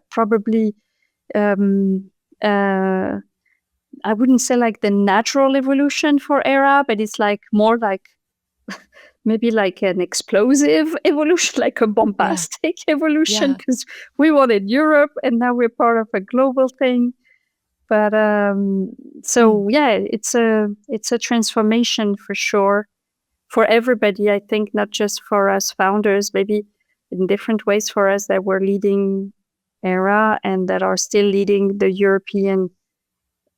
probably um, uh, I wouldn't say like the natural evolution for aera, but it's like more like maybe like an explosive evolution, like a Yeah. bombastic evolution, Yeah. because we wanted Europe and now we're part of a global thing. But Mm. so yeah, it's a transformation for sure for everybody. I think not just for us founders, maybe in different ways for us that were leading aera and that are still leading the European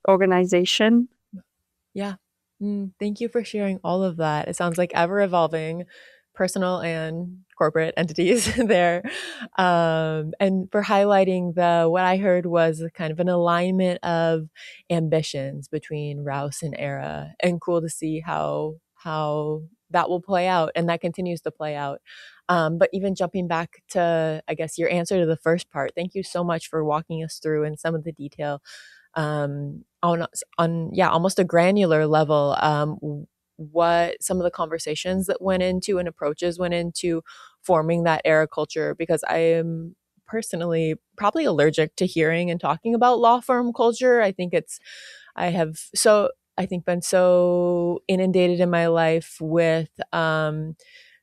organization. Yeah. Thank you for sharing all of that. It sounds like ever evolving personal and corporate entities there. And for highlighting what I heard was a kind of an alignment of ambitions between Rouse and aera, and cool to see how that will play out, and that continues to play out. But even jumping back to, I guess, your answer to the first part, thank you so much for walking us through in some of the detail on yeah, almost a granular level, what some of the conversations that went into and approaches went into forming that aera culture, because I am personally probably allergic to hearing and talking about law firm culture. I have so I think been so inundated in my life with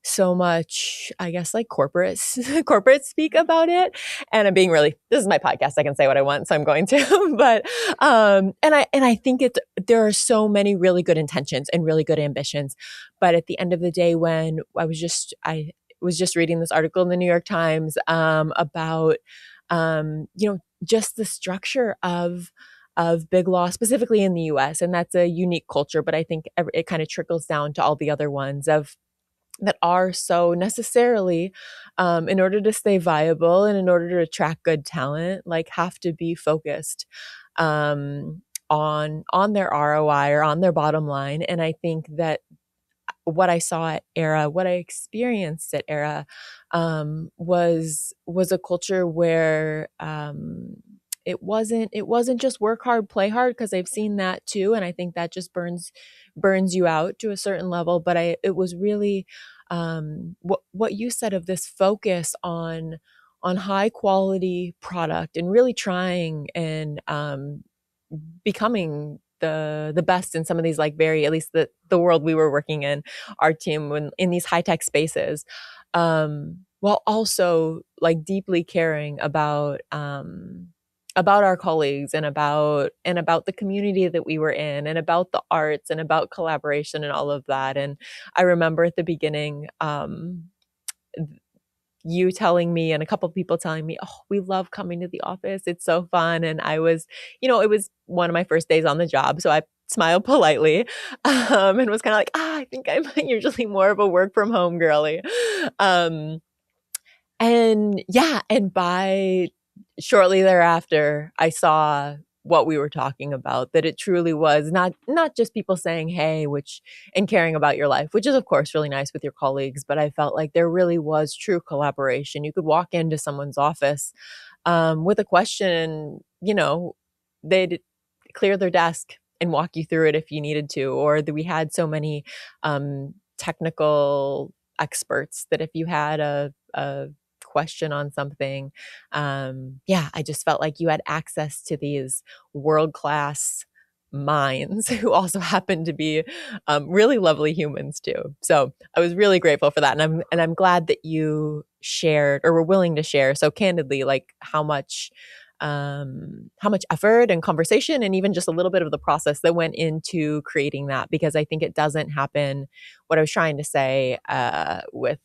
so much, I guess, like corporate corporate speak about it. And I'm being really, this is my podcast, I can say what I want, so I'm going to. But and I think there are so many really good intentions and really good ambitions, but at the end of the day, when I was just reading this article in the New York Times about just the structure of big law, specifically in the US. And that's a unique culture, but I think it kind of trickles down to all the other ones of that are so necessarily, in order to stay viable and in order to attract good talent, like have to be focused on their ROI or on their bottom line. And I think that what I saw at aera, what I experienced at aera, was a culture where it wasn't just work hard, play hard, because I've seen that too, and I think that just burns you out to a certain level. But it was really what you said of this focus on high quality product and really trying and becoming the best in some of these, like, very, at least the world we were working in, our team, when in these high tech spaces, while also like deeply caring about our colleagues and about the community that we were in and about the arts and about collaboration and all of that. And I remember at the beginning, you telling me and a couple of people telling me, "Oh, we love coming to the office. It's so fun." And it was one of my first days on the job, so I smiled politely, and was kind of like, I think I'm usually more of a work from home girly." Um, and yeah, and by shortly thereafter, I saw what we were talking about, that it truly was not just people saying, "Hey," which and caring about your life, which is of course really nice with your colleagues, but I felt like there really was true collaboration. You could walk into someone's office with a question, and they'd clear their desk and walk you through it if you needed to, or that we had so many technical experts that if you had a question on something, yeah, I just felt like you had access to these world-class minds who also happen to be really lovely humans too. So I was really grateful for that, and I'm glad that you shared or were willing to share so candidly, like how much effort and conversation and even just a little bit of the process that went into creating that, because I think it doesn't happen. What I was trying to say with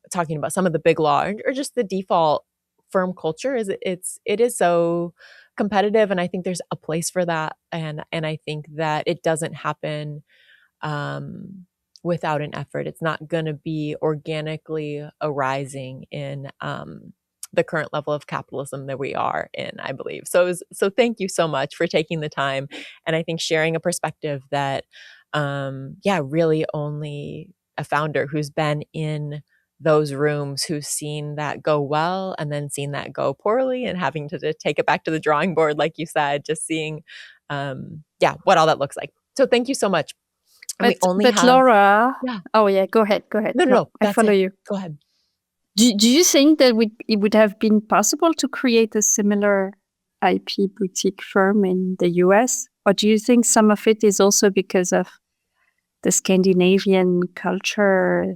talking about some of the big law or just the default firm culture is it is so competitive, and I think there's a place for that, and I think that it doesn't happen um, without an effort. It's not going to be organically arising in the current level of capitalism that we are in, I believe. So thank you so much for taking the time, and I think sharing a perspective that, yeah, really only a founder who's been in those rooms, who's seen that go well and then seen that go poorly, and having to take it back to the drawing board, like you said, just seeing, yeah, what all that looks like. So thank you so much. And we only But have, Laura, yeah. oh yeah, go ahead, go ahead. No, no, No, no, I that's follow it. you. Go ahead. Do you think that it would have been possible to create a similar IP boutique firm in the US? Or do you think some of it is also because of the Scandinavian culture,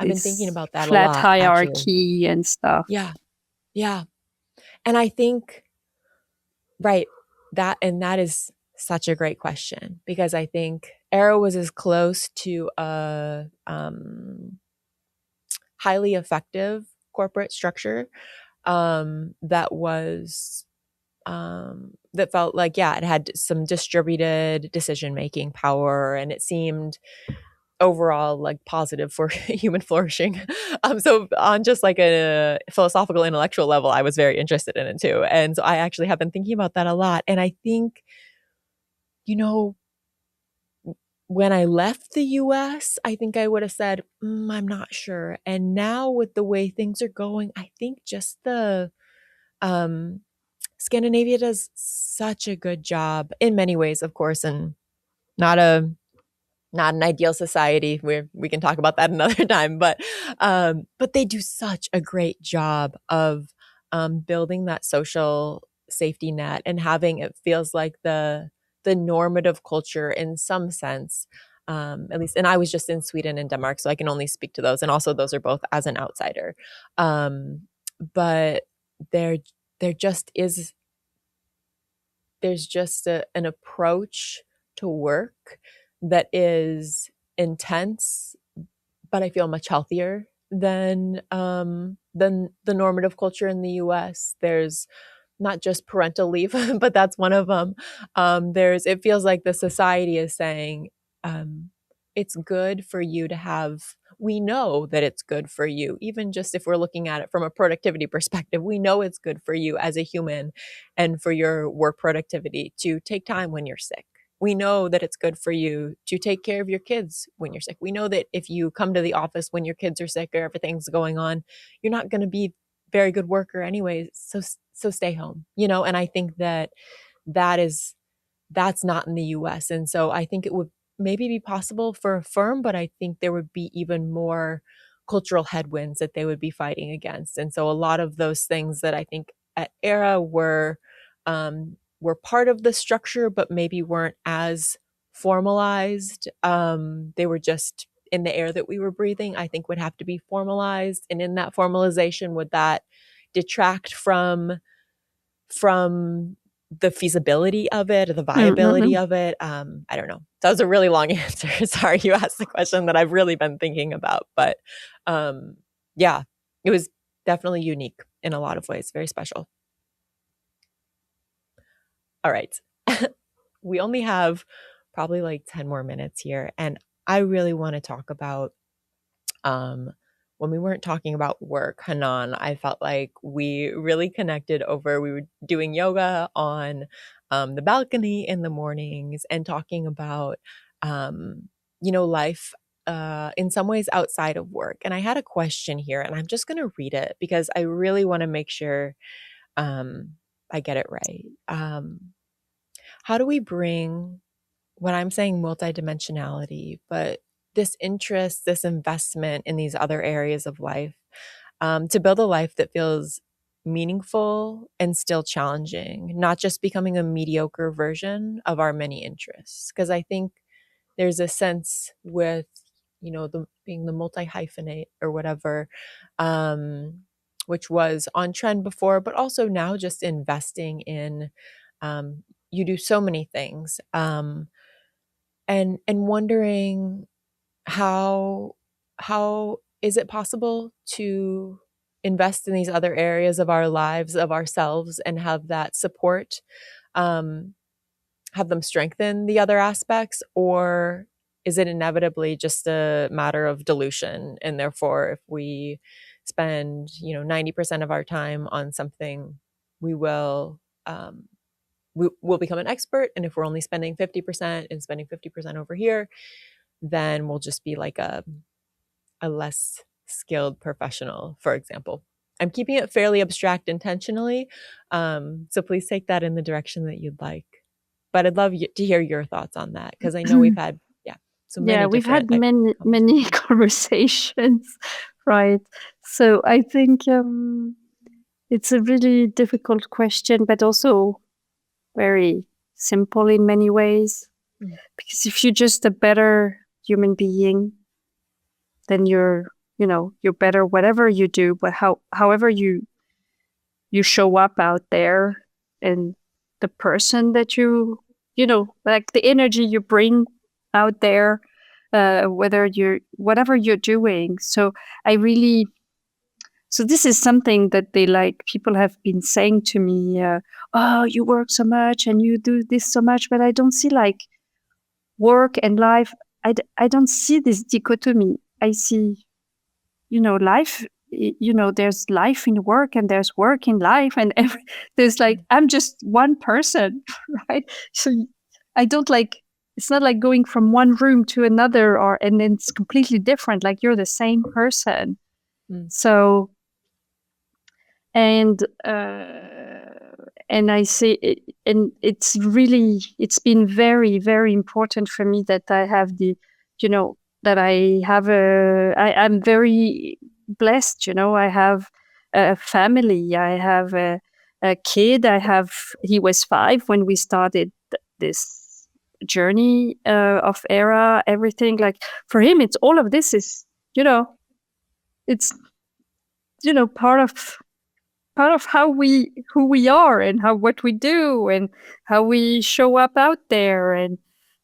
I've been thinking this about that a flat lot, actually. hierarchy and stuff? Yeah, yeah. And I think, right, that is such a great question, because I think Aera was as close to a highly effective corporate structure that was that felt like, yeah, it had some distributed decision making power, and it seemed overall like positive for human flourishing. So on just like a philosophical intellectual level, I was very interested in it too, and so I actually have been thinking about that a lot. And I think, you know, when I left the US, I think I would have said, I'm not sure. And now with the way things are going, I think just the um Scandinavia does such a good job in many ways, of course, and not a not an ideal society where we can talk about that another time, but they do such a great job of building that social safety net and having it feels like the normative culture in some sense, at least. And I was just in Sweden and Denmark, so I can only speak to those, and also those are both as an outsider. But there there just is there's just an approach to work that is intense, but I feel much healthier than the normative culture in the US. There's not just parental leave, but that's one of them. There's it feels like the society is saying, um, it's good for you to have. We know that it's good for you, even just if we're looking at it from a productivity perspective. We know it's good for you as a human and for your work productivity to take time when you're sick. We know that it's good for you to take care of your kids when you're sick. We know that if you come to the office when your kids are sick or everything's going on, you're not going to be very good worker anyways. So stay home, and I think that that is that's not in the US. And so I think it would maybe be possible for a firm, but I think there would be even more cultural headwinds that they would be fighting against. And so a lot of those things that I think at Era were part of the structure, but maybe weren't as formalized. They were just in the air that we were breathing, I think would have to be formalized. And in that formalization, would that detract from the feasibility of it or the viability Mm-hmm. of it? I don't know. That was a really long answer. Sorry, you asked the question that I've really been thinking about, but yeah, it was definitely unique in a lot of ways, very special. All right. We only have probably like 10 more minutes here, and I really want to talk about um when we weren't talking about work, Hanan. I felt like we really connected over, we were doing yoga on the balcony in the mornings and talking about um life in some ways outside of work. And I had a question here, and I'm just going to read it because I really want to make sure um I get it right. How do we bring what I'm saying multidimensionality, but this interest, this investment in these other areas of life? to build a life that feels meaningful and still challenging, not just becoming a mediocre version of our many interests. Because I think there's a sense with, the being the multi-hyphenate or whatever, which was on trend before, but also now just investing in, you do so many things, and wondering how is it possible to invest in these other areas of our lives, of ourselves, and have that support, um, have them strengthen the other aspects, or is it inevitably just a matter of dilution, and therefore if we spend 90% of our time on something, we will we'll become an expert, and if we're only spending 50% and spending 50% over here, then we'll just be like a less skilled professional, for example. I'm keeping it fairly abstract intentionally, so please take that in the direction that you'd like. But I'd love to hear your thoughts on that, because I know we've had, so Yeah, many we've different had many conversations. conversations, right? So I think it's a really difficult question, but also very simple in many ways. Mm, Because if you're just a better human being, then you're better whatever you do. But however you show up out there, and the person that like the energy you bring out there, whatever you're doing. So I really, so this is something that people have been saying to me, oh, you work so much and you do this so much, but I don't see like work and life. I don't see this dichotomy. I see, life, there's life in work and there's work in life, and there's like, mm, I'm just one person, right? So I don't like, it's not like going from one room to another, and then it's completely different. Like you're the same person. mm, So, and I see it, and it's been very, very important for me that I have that I have I'm very blessed. I have a family. I have a kid. He was 5 when we started this journey of aera. Everything, like, for him, it's all of this is, it's part of who we are, and what we do, and how we show up out there.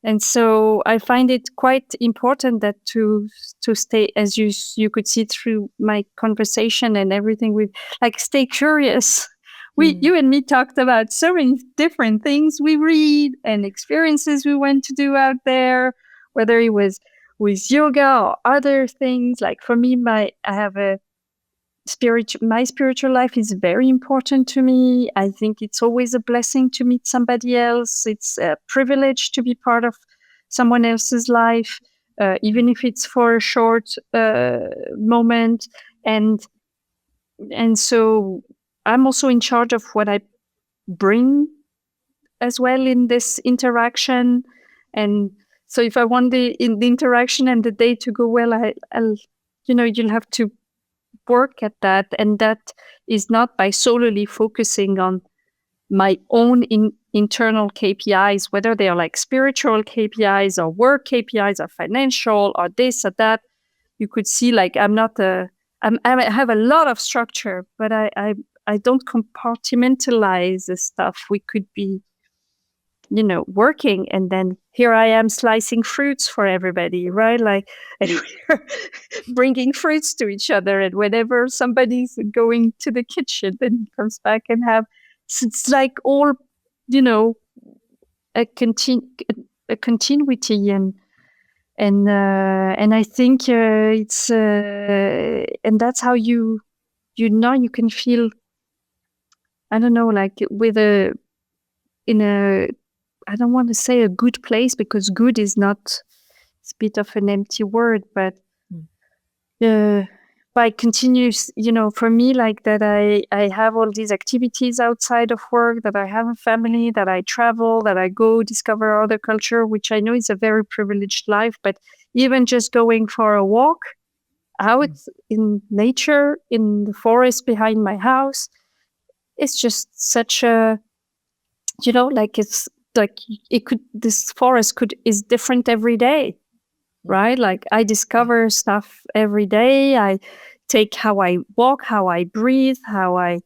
And so I find it quite important that to stay, as you could see through my conversation and everything, we like stay curious. mm, You and me talked about so many different things we read and experiences we went to do out there, whether it was with yoga or other things. Like for me, I have a my spiritual life is very important to me. I think it's always a blessing to meet somebody else. It's a privilege to be part of someone else's life, even if it's for a short moment. And so I'm also in charge of what I bring as well in this interaction. And so if I want in the interaction and the day to go well, I'll you'll have to work at that. And that is not by solely focusing on my own internal KPIs, whether they are like spiritual KPIs or work KPIs or financial or this or that. You could see, like, I have a lot of structure, but I don't compartmentalize the stuff. We could be working, and then here I am slicing fruits for everybody, right? Like, and we're bringing fruits to each other, and whenever somebody's going to the kitchen, then he comes back and have. So it's like all, a a continuity, and I think it's and that's how you can feel. I don't know, like with in a I don't want to say a good place, because good is not, it's a bit of an empty word, but mm, uh, by continuous, for me, like that, I have all these activities outside of work, that I have a family, that I travel, that I go discover other culture, which I know is a very privileged life, but even just going for a walk, out in nature, in the forest behind my house. It's just such a, like it's like this forest is different every day, right? Like I discover stuff every day. I take how I walk, how I breathe, how I,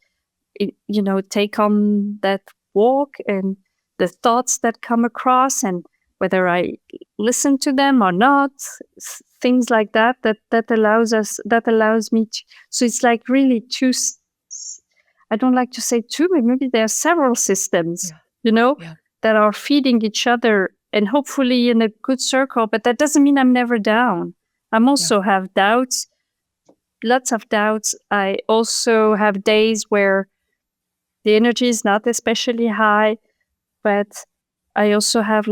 take on that walk and the thoughts that come across and whether I listen to them or not, things like that allows me to, so it's like really I don't like to say two, but maybe there are several systems, Yeah. that are feeding each other and hopefully in a good circle, but that doesn't mean I'm never down. I'm also have doubts, lots of doubts. I also have days where the energy is not especially high, but I also have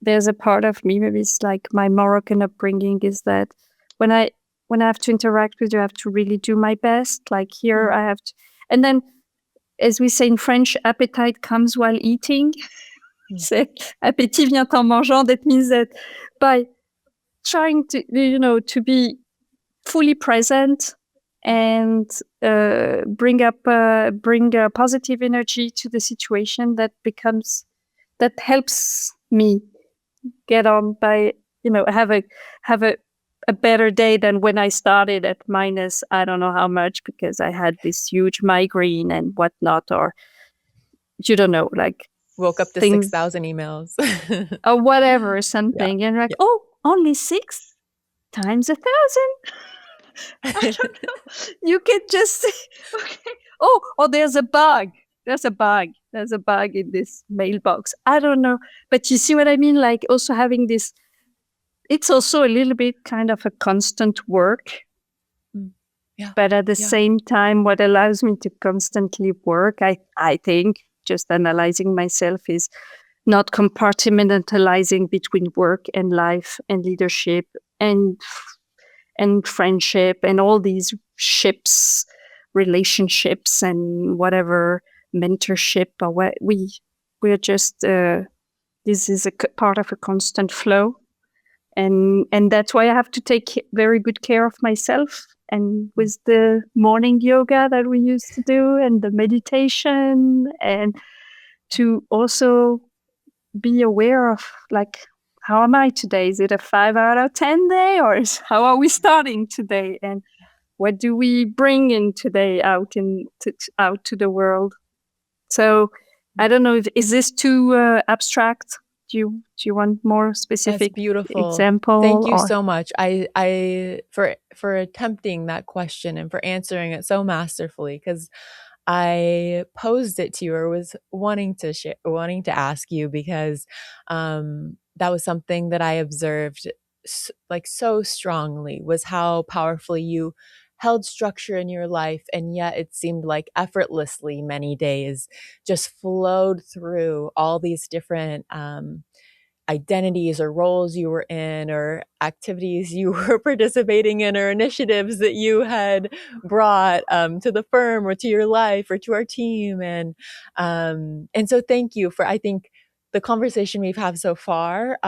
there's a part of me, maybe it's like my Moroccan upbringing is that when I have to interact with you, I have to really do my best. Like here I have to, and then as we say in French, appetite comes while eating. C'est appétit vient en mangeant. That means that by trying to, to be fully present and bring a positive energy to the situation, that helps me get on by, have a better day than when I started at minus I don't know how much because I had this huge migraine and whatnot, or you don't know, like Woke up to things 6,000 emails. or whatever, something, and like, Yeah. oh, only 6 times 1,000. I don't know. You can just say, okay. Oh, there's a bug. There's a bug. There's a bug in this mailbox. I don't know. But you see what I mean? Like also having this, it's also a little bit kind of a constant work. Yeah. But at the same time, what allows me to constantly work, I think, just analyzing myself, is not compartmentalizing between work and life and leadership and friendship and all these ships, relationships and whatever, mentorship or what we're just this is a part of a constant flow, and that's why I have to take very good care of myself, and with the morning yoga that we used to do and the meditation, and to also be aware of like, how am I today? Is it a 5 out of 10 day, or how are we starting today? And what do we bring in today out to the world? So I don't know, is this too abstract? Do you want more That's specific beautiful. Thank example, you or? so much. I for attempting that question and for answering it so masterfully, because I posed it to you or was wanting to ask you because that was something that I observed like so strongly, was how powerfully you held structure in your life, and yet it seemed like effortlessly many days just flowed through all these different identities or roles you were in or activities you were participating in or initiatives that you had brought to the firm or to your life or to our team. And so thank you for, I think the conversation we've had so far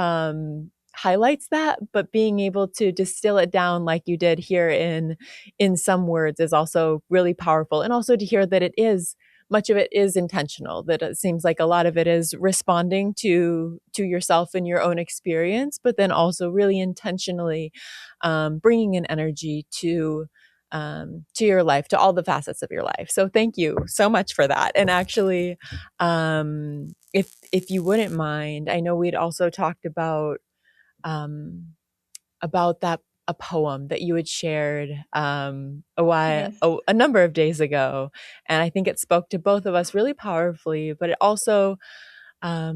highlights that, but being able to distill it down like you did here in some words is also really powerful. And also to hear that much of it is intentional, that it seems like a lot of it is responding to yourself and your own experience, but then also really intentionally bringing an energy to your life, to all the facets of your life. So thank you so much for that. And actually, if you wouldn't mind, I know we'd also talked about that a poem that you had shared Yes. a number of days ago, and I think it spoke to both of us really powerfully. But it also, to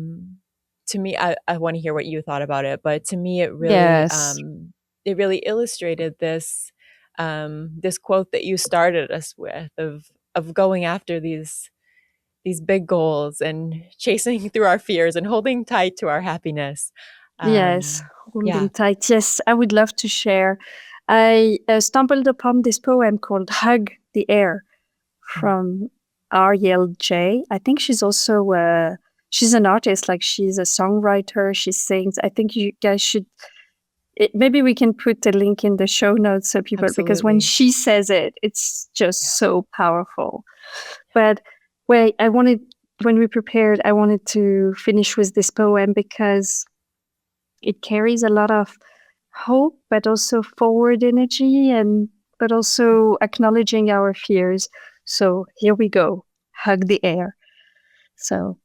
me, I want to hear what you thought about it. But to me, Yes. it really illustrated this quote that you started us with of going after these big goals and chasing through our fears and holding tight to our happiness. Yes, Yeah. holding tight. Yes, I would love to share. I stumbled upon this poem called Hug the Air from Ariel J. I think she's also she's an artist, like she's a songwriter, she sings. I think you guys should, maybe we can put the link in the show notes so people, because when Absolutely. she says it, it's just so powerful. But wait, when we prepared, I wanted to finish with this poem because it carries a lot of hope, but also forward energy, but also acknowledging our fears. So here we go. Hug the air. So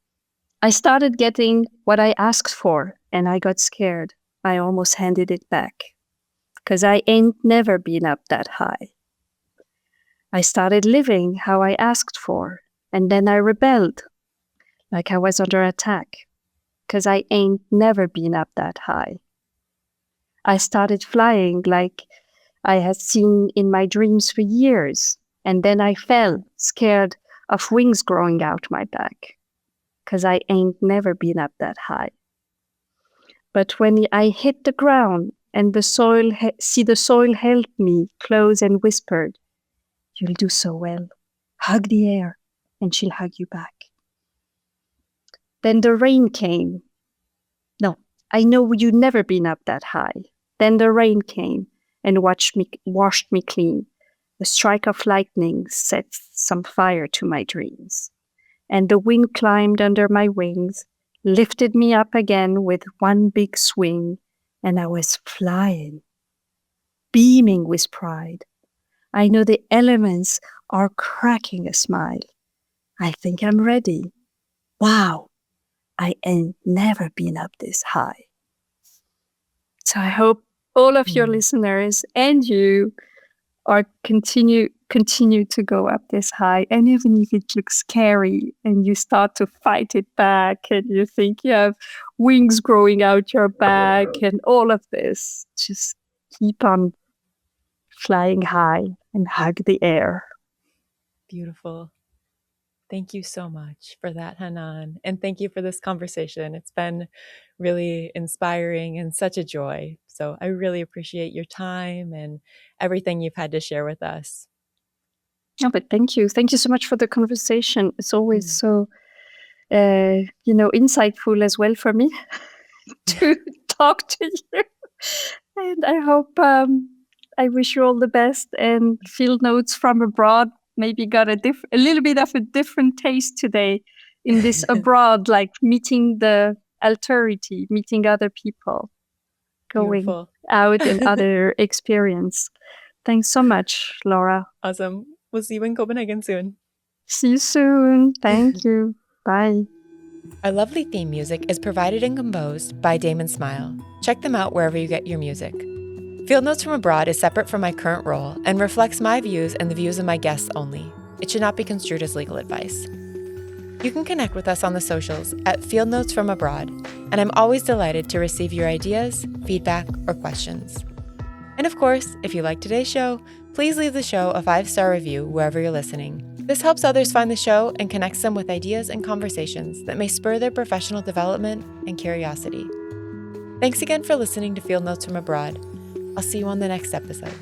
I started getting what I asked for, and I got scared. I almost handed it back, 'cause I ain't never been up that high. I started living how I asked for, and then I rebelled, like I was under attack, 'cause I ain't never been up that high. I started flying like I had seen in my dreams for years, and then I fell, scared of wings growing out my back, 'cause I ain't never been up that high. But when I hit the ground and the soil held me close and whispered, "You'll do so well. Hug the air, and she'll hug you back." Then the rain came. No, I know you've never been up that high. Then the rain came and washed me clean. The strike of lightning set some fire to my dreams. And the wind climbed under my wings, lifted me up again with one big swing, and I was flying, beaming with pride. I know the elements are cracking a smile. I think I'm ready. Wow, I ain't never been up this high. So I hope all of your listeners and you are continue to go up this high. And even if it looks scary and you start to fight it back and you think you have wings growing out your back and all of this, just keep on flying high and hug the air. Beautiful. Thank you so much for that, Hanane. And thank you for this conversation. It's been really inspiring and such a joy. So I really appreciate your time and everything you've had to share with us. Oh, but thank you. Thank you so much for the conversation. It's always so, insightful as well for me to talk to you. And I hope, I wish you all the best, and Field Notes from Abroad maybe got a little bit of a different taste today in this abroad, like meeting the alterity, meeting other people, going Beautiful. out and other experience. Thanks so much, Laura. Awesome. We'll see you in Copenhagen soon. See you soon. Thank you. Bye. Our lovely theme music is provided and composed by Damon Smile. Check them out wherever you get your music. Field Notes from Abroad is separate from my current role and reflects my views and the views of my guests only. It should not be construed as legal advice. You can connect with us on the socials at Field Notes from Abroad, and I'm always delighted to receive your ideas, feedback, or questions. And of course, if you like today's show, please leave the show a 5-star review wherever you're listening. This helps others find the show and connects them with ideas and conversations that may spur their professional development and curiosity. Thanks again for listening to Field Notes from Abroad. I'll see you on the next episode.